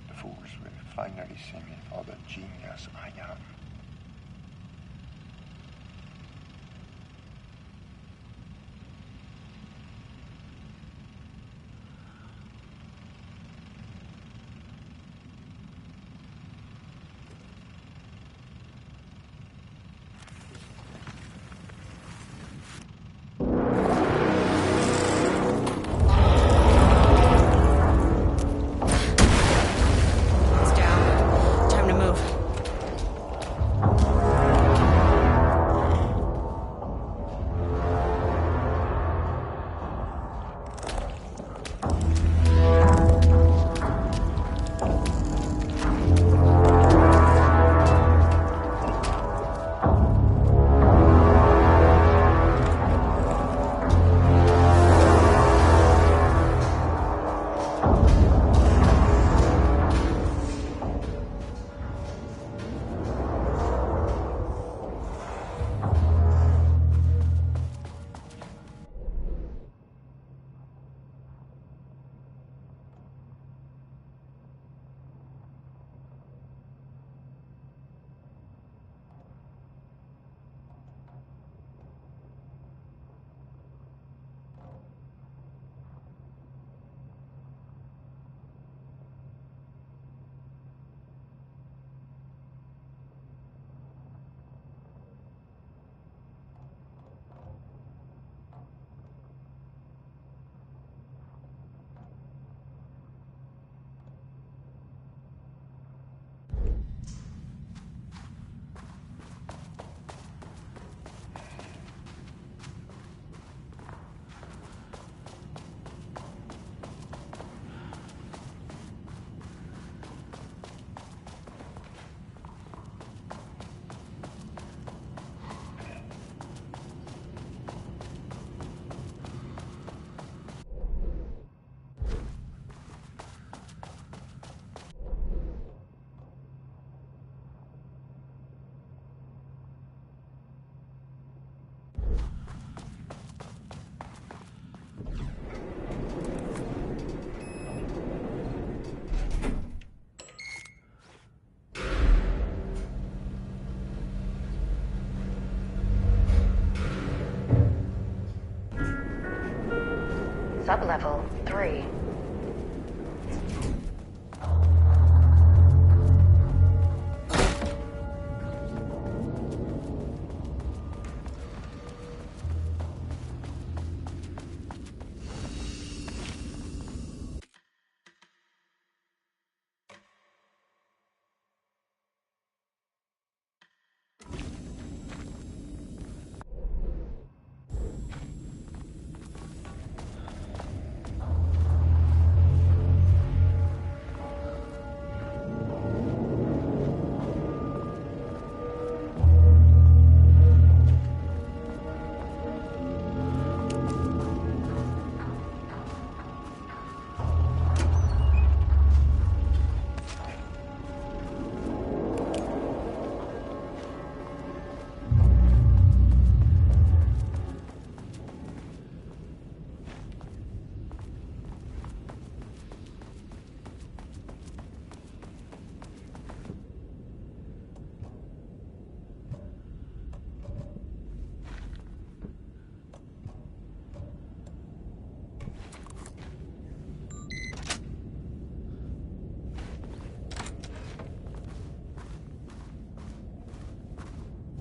The fools will finally see me for the genius I am.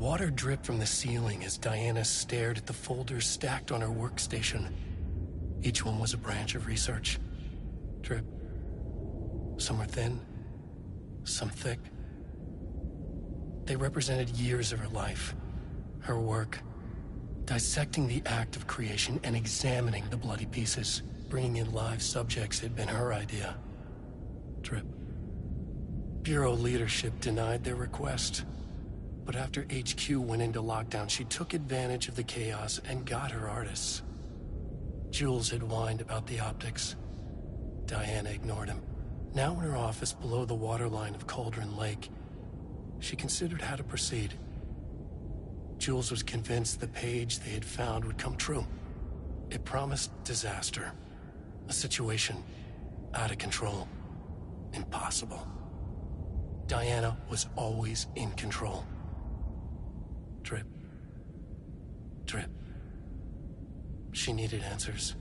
Water dripped from the ceiling as Diana stared at the folders stacked on her workstation. Each one was a branch of research. Drip. Some were thin, some thick. They represented years of her life, her work, dissecting the act of creation and examining the bloody pieces. Bringing in live subjects had been her idea. Drip. Bureau leadership denied their request. But after HQ went into lockdown, she took advantage of the chaos and got her artists. Jules had whined about the optics. Diana ignored him. Now in her office below the waterline of Cauldron Lake, she considered how to proceed. Jules was convinced the page they had found would come true. It promised disaster. A situation out of control. Impossible. Diana was always in control. Drip. Drip. She needed answers.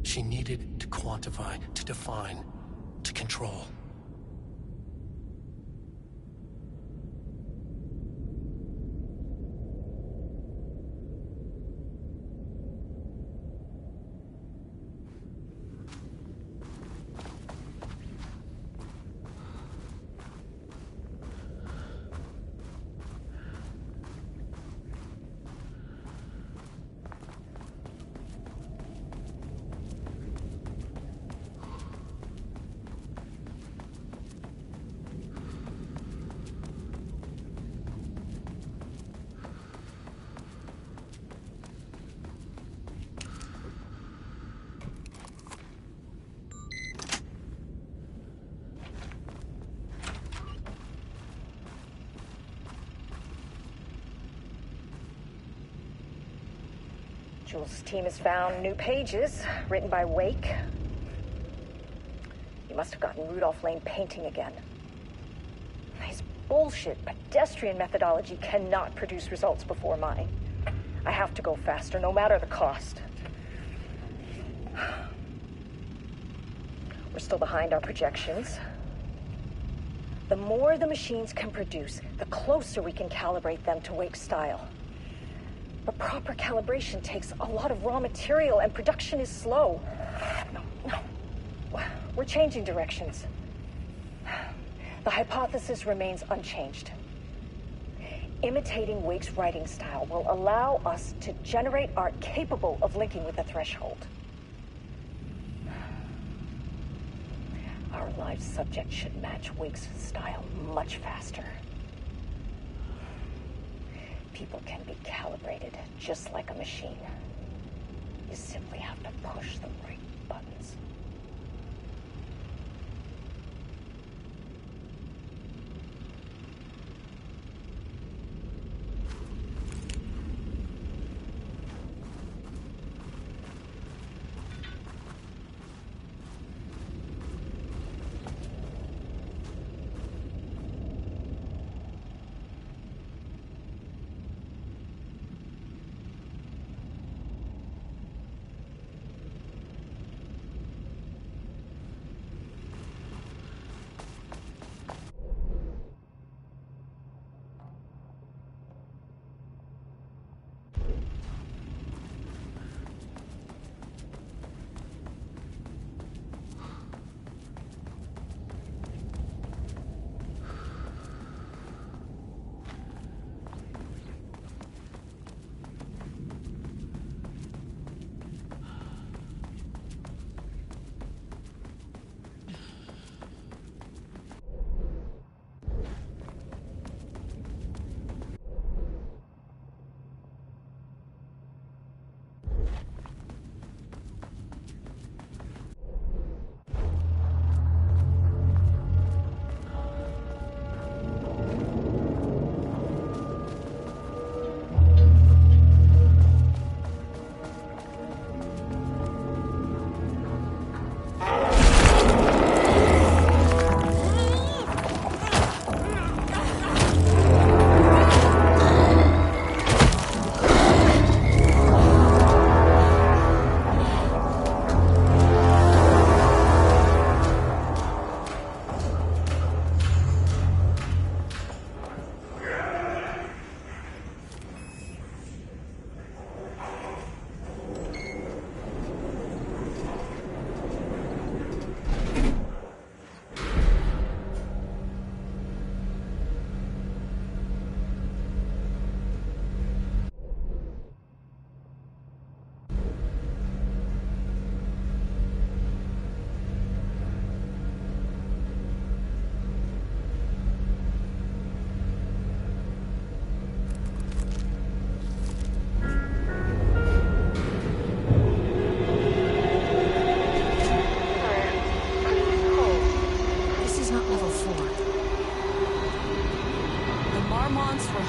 She needed to quantify, to define, to control. Jules' team has found new pages written by Wake. He must have gotten Rudolph Lane painting again. His bullshit pedestrian methodology cannot produce results before mine. I have to go faster, no matter the cost. We're still behind our projections. The more the machines can produce, the closer we can calibrate them to Wake's style. But proper calibration takes a lot of raw material, and production is slow. No. We're changing directions. The hypothesis remains unchanged. Imitating Wake's writing style will allow us to generate art capable of linking with the threshold. Our live subject should match Wake's style much faster. People can be calibrated just like a machine. You simply have to push the right buttons.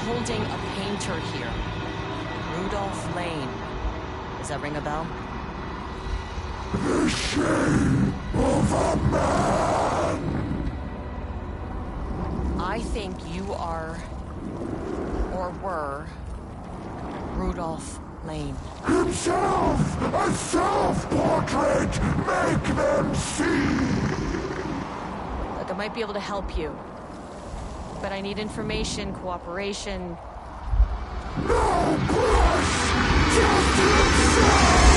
holding a painter here. Rudolph Lane. Does that ring a bell? The shame of a man! I think you are, or were, Rudolph Lane. Himself! A self-portrait! Make them see! Look, I might be able to help you. But I need information, cooperation. No brush! Just himself!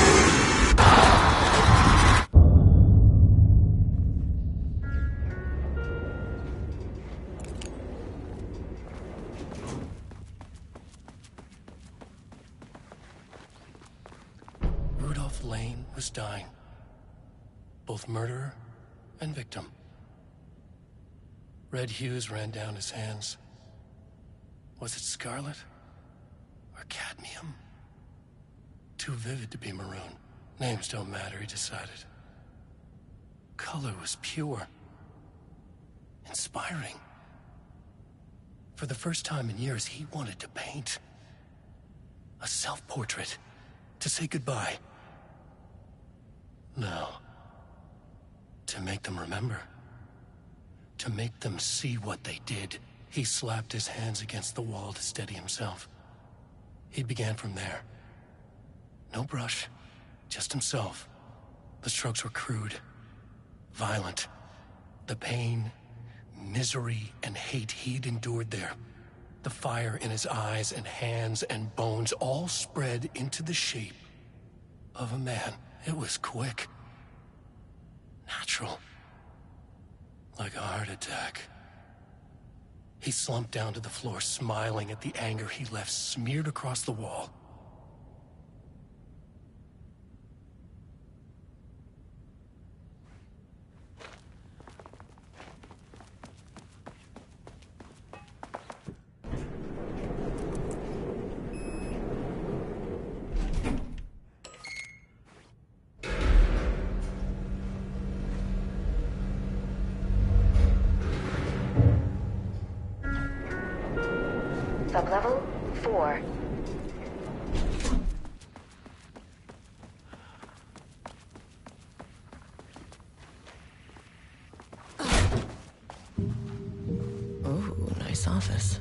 Rudolph Lane was dying. Both murderer and victim. Red hues ran down his hands. Was it scarlet? Or cadmium? Too vivid to be maroon. Names don't matter, he decided. Color was pure. Inspiring. For the first time in years, he wanted to paint. A self-portrait. To say goodbye. No. To make them remember. To make them see what they did. He slapped his hands against the wall to steady himself. He began from there. No brush, just himself. The strokes were crude, violent. The pain, misery, and hate he'd endured there. The fire in his eyes and hands and bones all spread into the shape of a man. It was quick. Natural. Like a heart attack. He slumped down to the floor, smiling at the anger he left smeared across the wall. Sublevel 4. Ooh, nice office.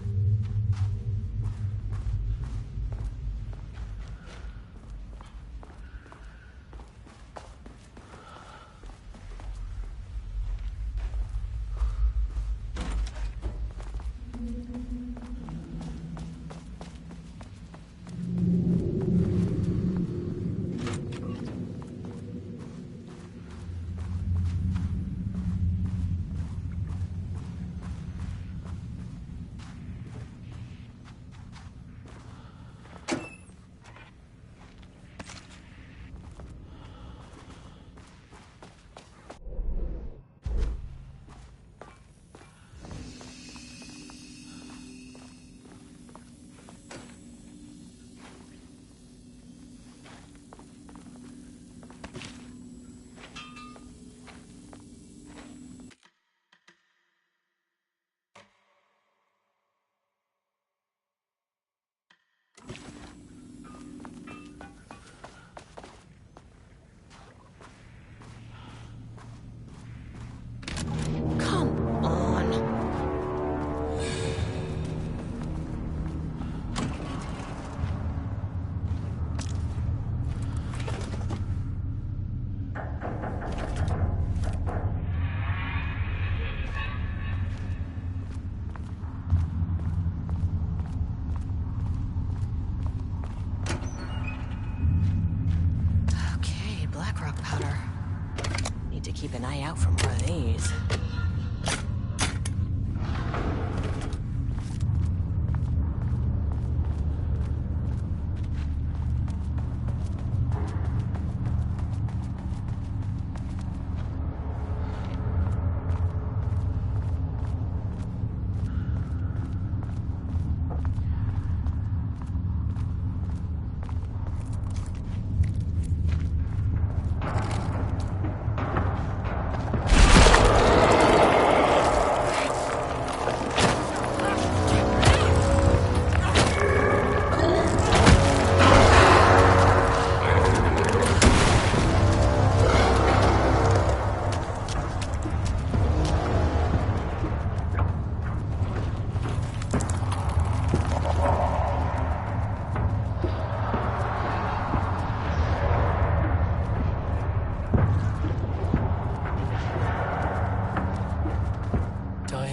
Keep an eye out for more of these.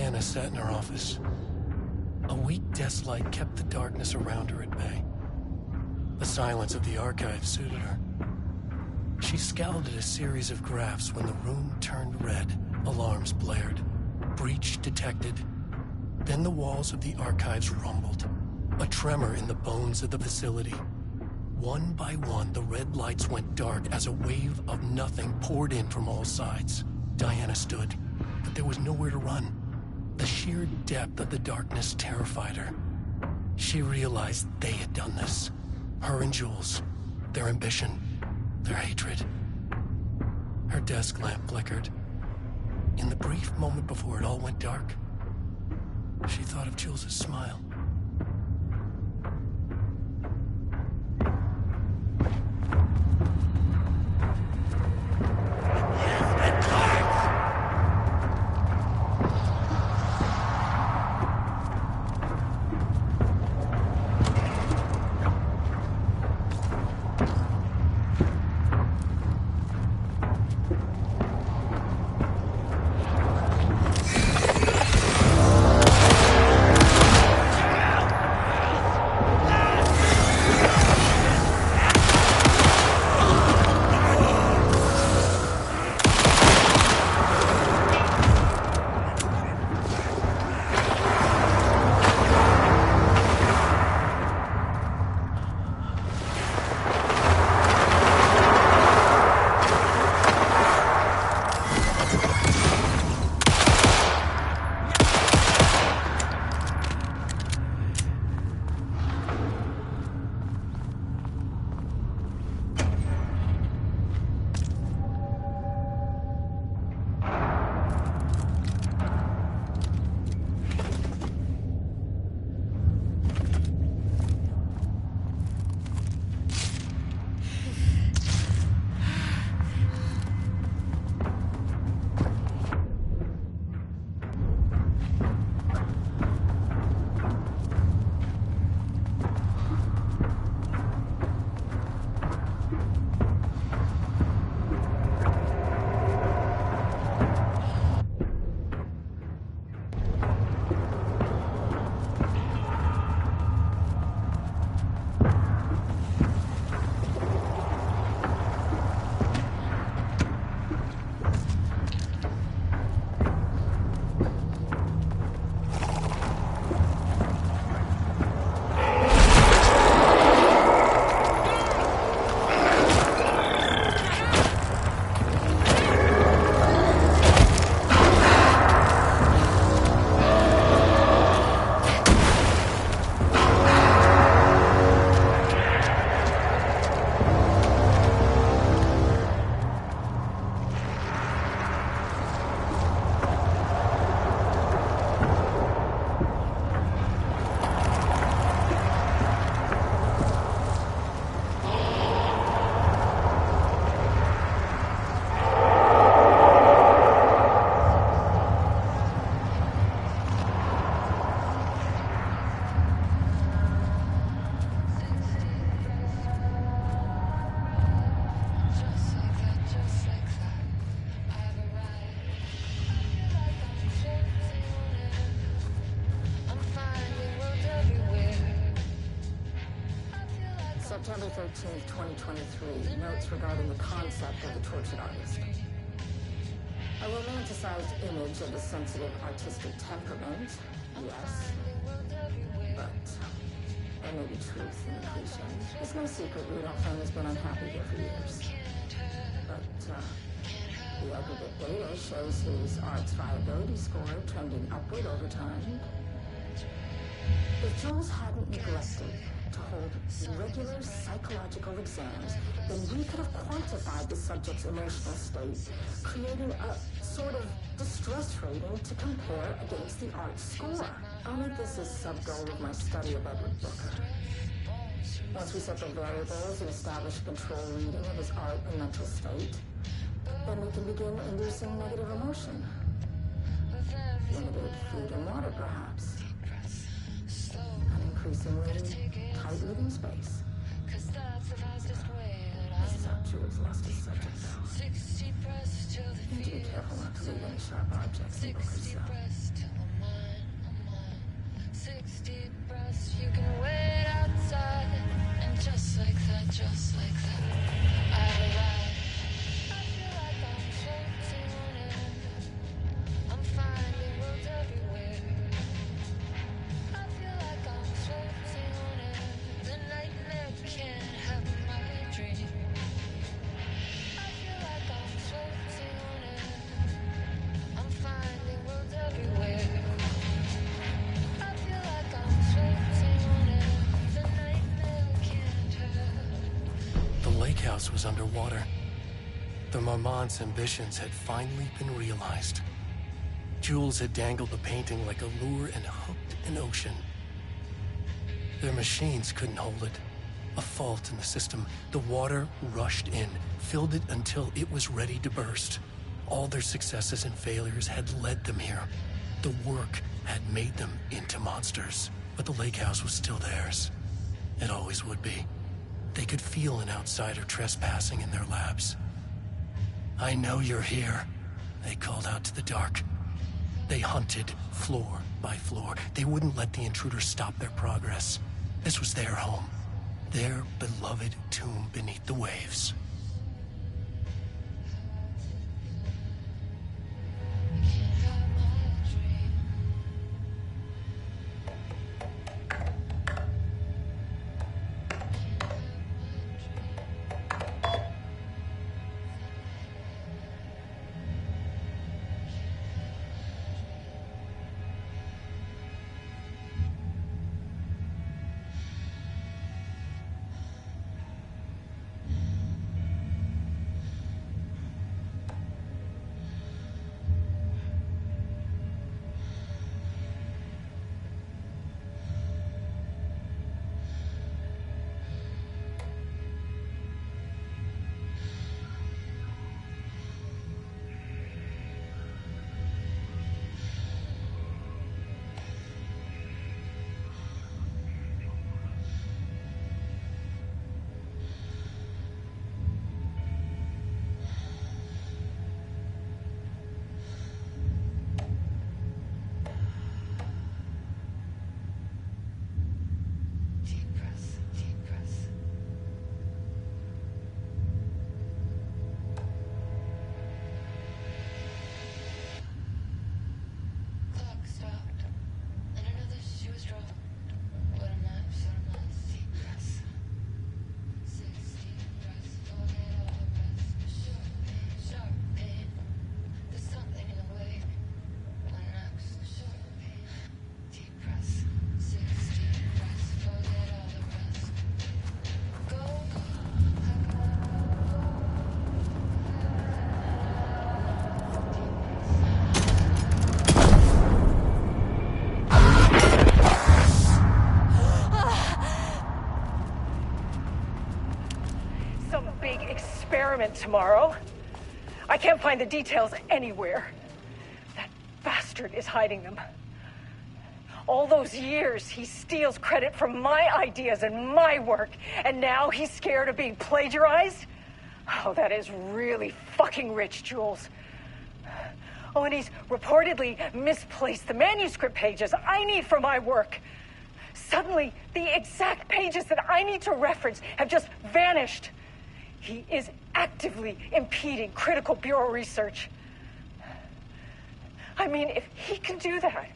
Diana sat in her office. A weak desk light kept the darkness around her at bay. The silence of the archive suited her. She scowled at a series of graphs when the room turned red. Alarms blared. Breach detected. Then the walls of the archives rumbled. A tremor in the bones of the facility. One by one, the red lights went dark as a wave of nothing poured in from all sides. Diana stood, but there was nowhere to run. The sheer depth of the darkness terrified her. She realized they had done this. Her and Jules. Their ambition. Their hatred. Her desk lamp flickered. In the brief moment before it all went dark, she thought of Jules' smile. September 13th, 2023, notes regarding the concept of the tortured artist. A romanticized image of the sensitive artistic temperament, yes. But there may be truth in the cliche. It's no secret Rudolph has been unhappy here for years. But the aggregate data shows his art's viability score trending upward over time. If Jules hadn't neglected to hold regular psychological exams, then we could have quantified the subject's emotional state, creating a sort of distress rating to compare against the art score. I'll make this a sub-goal of my study of Edward Booker. Once we set the variables and establish a control reading of his art and mental state, then we can begin inducing negative emotion. Limited food and water, perhaps. An increasingly tight living space. This is how Jules lost his subject, though. You need to be careful not to leave any sharp objects in Booker's cell. house was underwater. The Marmont's ambitions had finally been realized. Jules had dangled the painting like a lure and hooked an ocean. Their machines couldn't hold it. A fault in the system. The water rushed in, filled it until it was ready to burst. All their successes and failures had led them here. The work had made them into monsters. But the lake house was still theirs. It always would be. They could feel an outsider trespassing in their labs. "I know you're here," they called out to the dark. They hunted floor by floor. They wouldn't let the intruders stop their progress. This was their home. Their beloved tomb beneath the waves. Tomorrow. I can't find the details anywhere. That bastard is hiding them. All those years, he steals credit for my ideas and my work, and now he's scared of being plagiarized? Oh, that is really fucking rich, Jules. Oh, and he's reportedly misplaced the manuscript pages I need for my work. Suddenly, the exact pages that I need to reference have just vanished. He is actively impeding critical bureau research. I mean, if he can do that,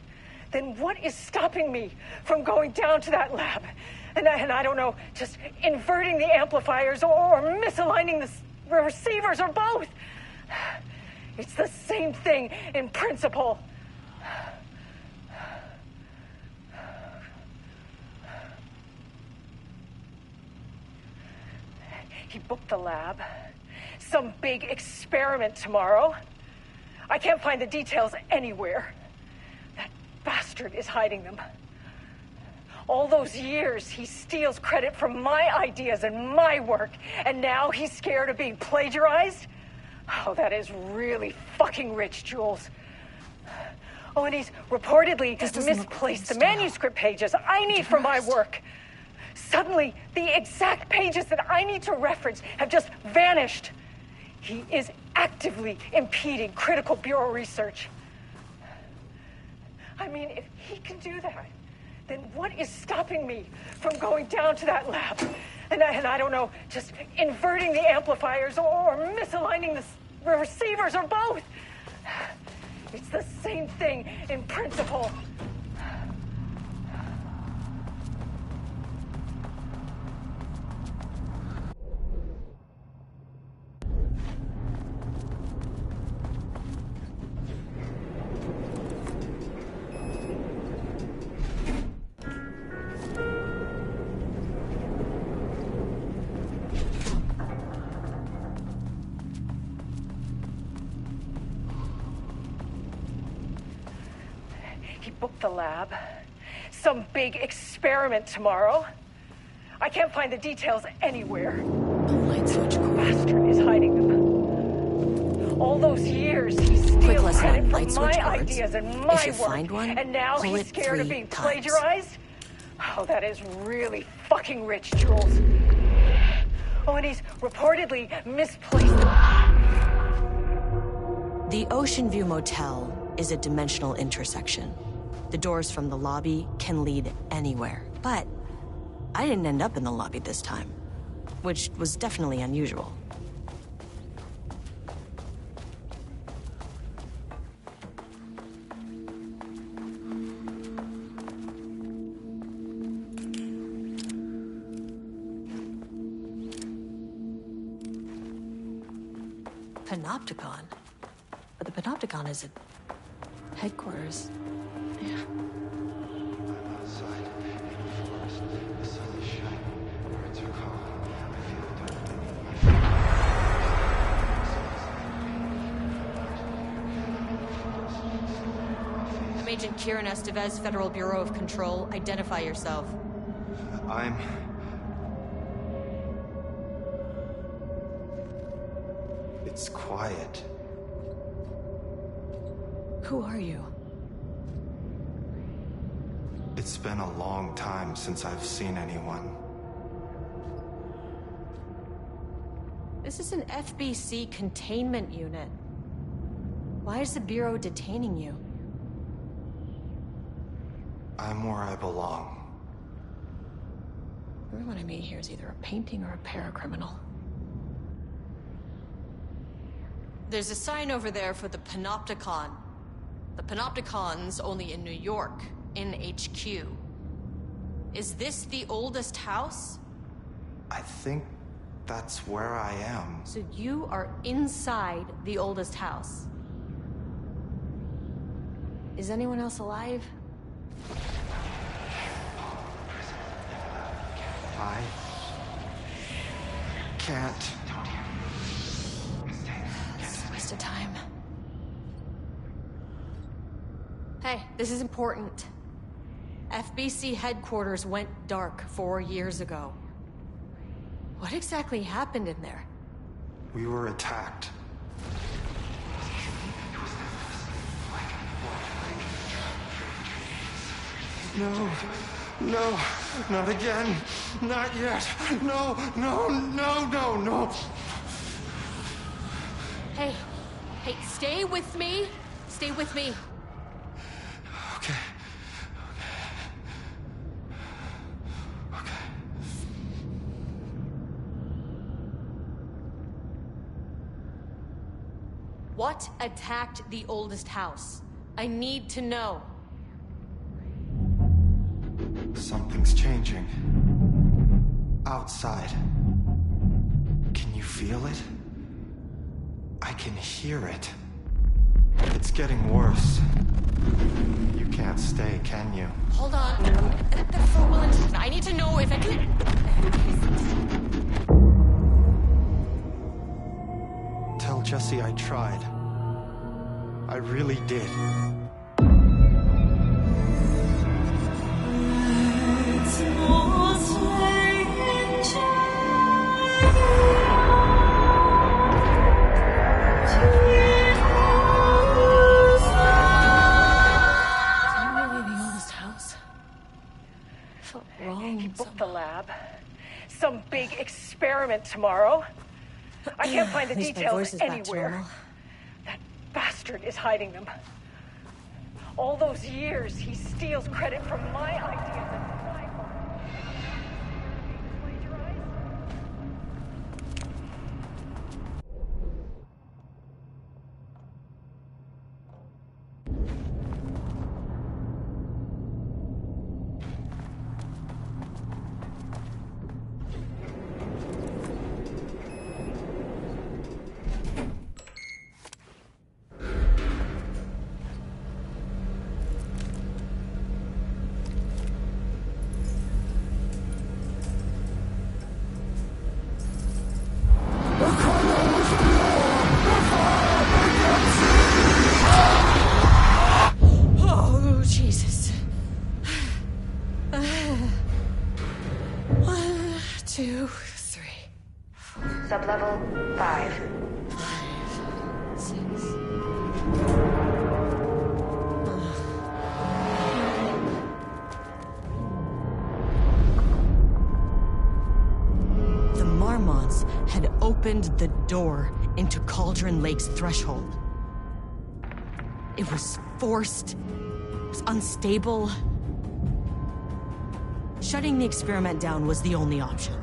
then what is stopping me from going down to that lab? And I don't know, just inverting the amplifiers or misaligning the receivers or both. It's the same thing in principle. He booked the lab. Some big experiment tomorrow. I can't find the details anywhere. That bastard is hiding them. All those years, he steals credit for my ideas and my work, and now he's scared of being plagiarized? Oh, that is really fucking rich, Jules. Oh, and he's reportedly misplaced the manuscript pages I need for my work. Suddenly, the exact pages that I need to reference have just vanished. He is actively impeding critical bureau research. I mean, if he can do that, then what is stopping me from going down to that lab? And I don't know, just inverting the amplifiers or misaligning the receivers or both. It's the same thing in principle. He booked the lab. Some big experiment tomorrow. I can't find the details anywhere. Light switch cord. Bastard is hiding them. All those years he steals credit on for light switch my cords. ideas and my If you work. find one, and now pull he's it scared of 3 being times. plagiarized? Oh, that is really fucking rich, Jules. Oh, and he's reportedly misplaced them. The Ocean View Motel is a dimensional intersection. The doors from the lobby can lead anywhere. But I didn't end up in the lobby this time, which was definitely unusual. Panopticon? But the Panopticon is at headquarters. Yeah. Outside, in the forest, the sun is shining, birds are calling. I feel it underneath my I'm Agent Kieran Estevez, Federal Bureau of Control. Identify yourself. It's quiet. Who are you? It's been a long time since I've seen anyone. This is an FBC containment unit. Why is the Bureau detaining you? I'm where I belong. Everyone I meet here is either a painting or a paracriminal. There's a sign over there for the Panopticon. The Panopticon's only in New York, in HQ. Is this the oldest house? I think that's where I am. So you are inside the oldest house. Is anyone else alive? I can't. It's a waste of time. Hey, this is important. FBC headquarters went dark 4 years ago. What exactly happened in there? We were attacked. No, no, not again. Not yet. No, no, no, no, no. Hey, stay with me. Stay with me. Okay. What attacked the oldest house? I need to know. Something's changing. Outside. Can you feel it? I can hear it. It's getting worse. You can't stay, can you? Hold on. I need to know if I can... Tell Jesse I tried. I really did. He booked the lab. Some big experiment tomorrow. I can't find the details anywhere. That bastard is hiding them. All those years, he steals credit from my ideas and my work. Plagiarized? 2, 3, 4, Sublevel 5. 6. The Marmots had opened the door into Cauldron Lake's threshold. It was forced. It was unstable. Shutting the experiment down was the only option.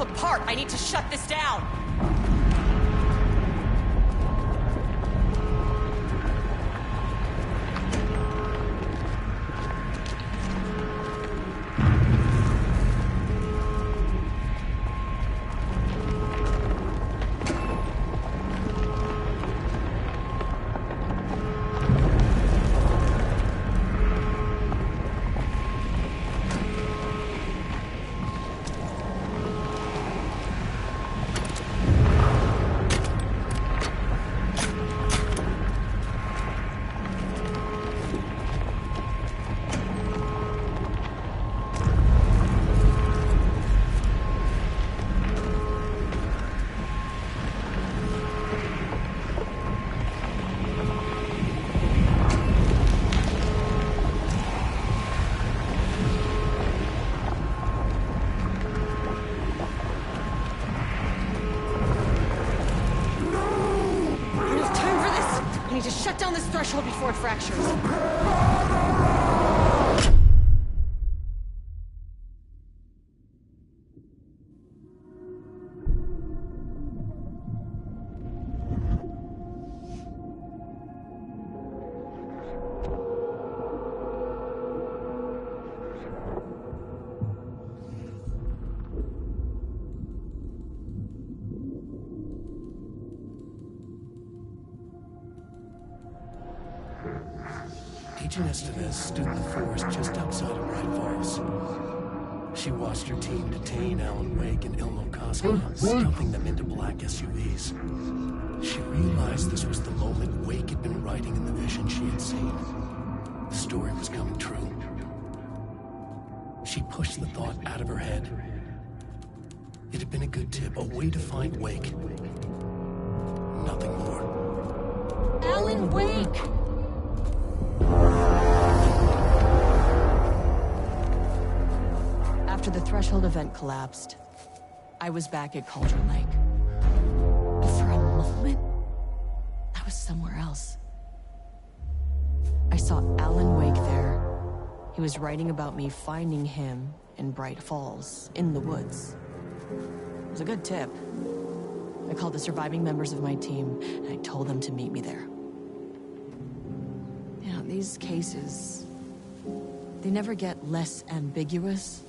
apart. I need to shut this down. need to shut down this threshold before it fractures. Agent Estevez stood in the forest just outside of Bright Falls. She watched her team detain Alan Wake and Ilmo Casa, stuffing them into black SUVs. She realized this was the moment Wake had been writing in the vision she had seen. The story was coming true. She pushed the thought out of her head. It had been a good tip, a way to find Wake. Nothing more. Alan Wake! After the threshold event collapsed, I was back at Cauldron Lake. But for a moment, I was somewhere else. I saw Alan Wake there. He was writing about me finding him in Bright Falls, in the woods. It was a good tip. I called the surviving members of my team, and I told them to meet me there. You know, these cases, they never get less ambiguous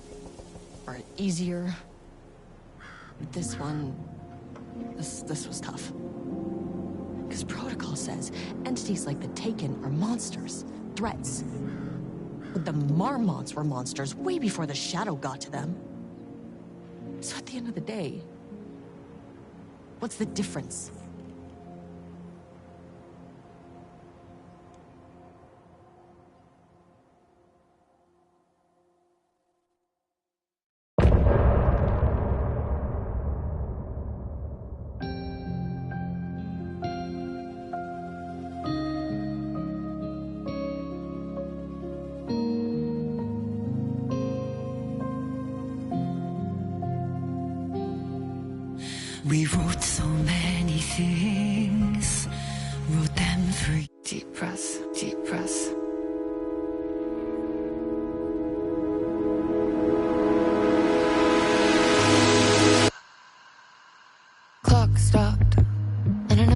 or easier. But this one, this was tough. Because protocol says entities like the Taken are monsters, threats. But the Marmots were monsters way before the Shadow got to them. So at the end of the day, what's the difference? We wrote so many things, wrote them for you. Deep breaths, deep breaths. Clock stopped, and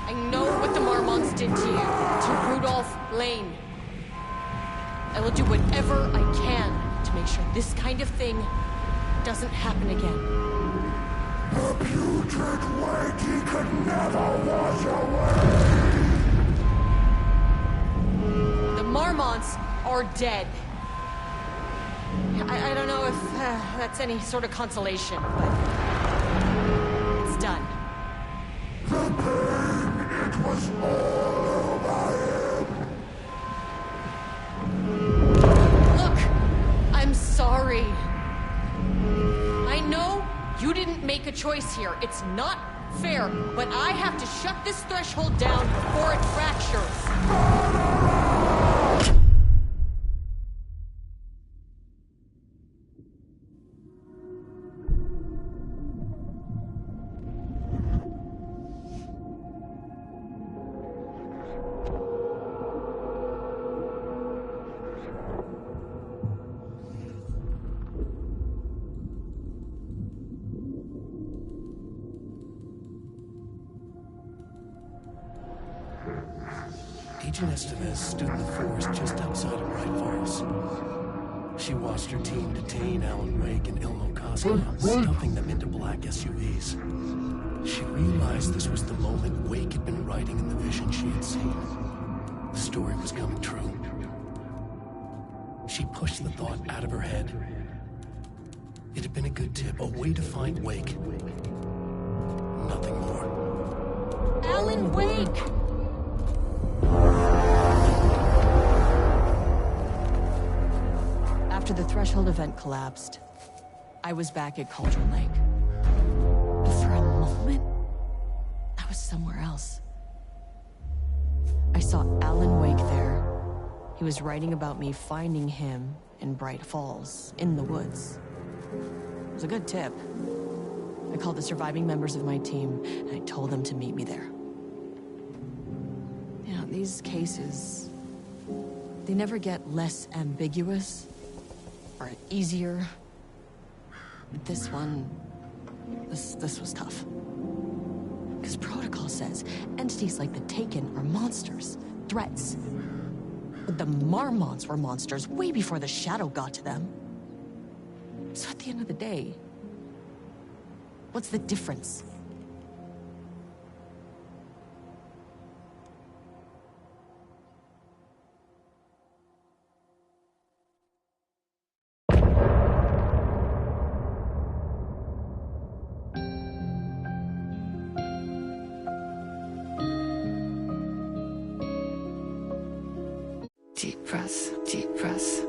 I know what the Marmots did to you, to Rudolph Lane. I will do whatever I can to make sure this kind of thing doesn't happen again. The putrid weight he could never wash away! The Marmots are dead. I don't know if that's any sort of consolation, but it's done. The pain, it was all over him! Look, I'm sorry. I know you didn't make a choice here. It's not fair, but I have to shut this threshold down before it fractures. Agent Estevez stood in the forest just outside of Bright Falls. She watched her team detain Alan Wake and Ilmo Casa, stuffing them into black SUVs. She realized this was the moment Wake had been writing in the vision she had seen. The story was coming true. She pushed the thought out of her head. It had have been a good tip. A way to find Wake. Nothing more. Alan Wake! After the Threshold event collapsed, I was back at Cauldron Lake. But for a moment, I was somewhere else. I saw Alan Wake there. He was writing about me finding him in Bright Falls, in the woods. It was a good tip. I called the surviving members of my team, and I told them to meet me there. You know, these cases, they never get less ambiguous or easier. But this one, this was tough. Because protocol says entities like the Taken are monsters, threats. The Marmots were monsters way before the Shadow got to them. So at the end of the day, what's the difference? Deep breaths, deep breaths.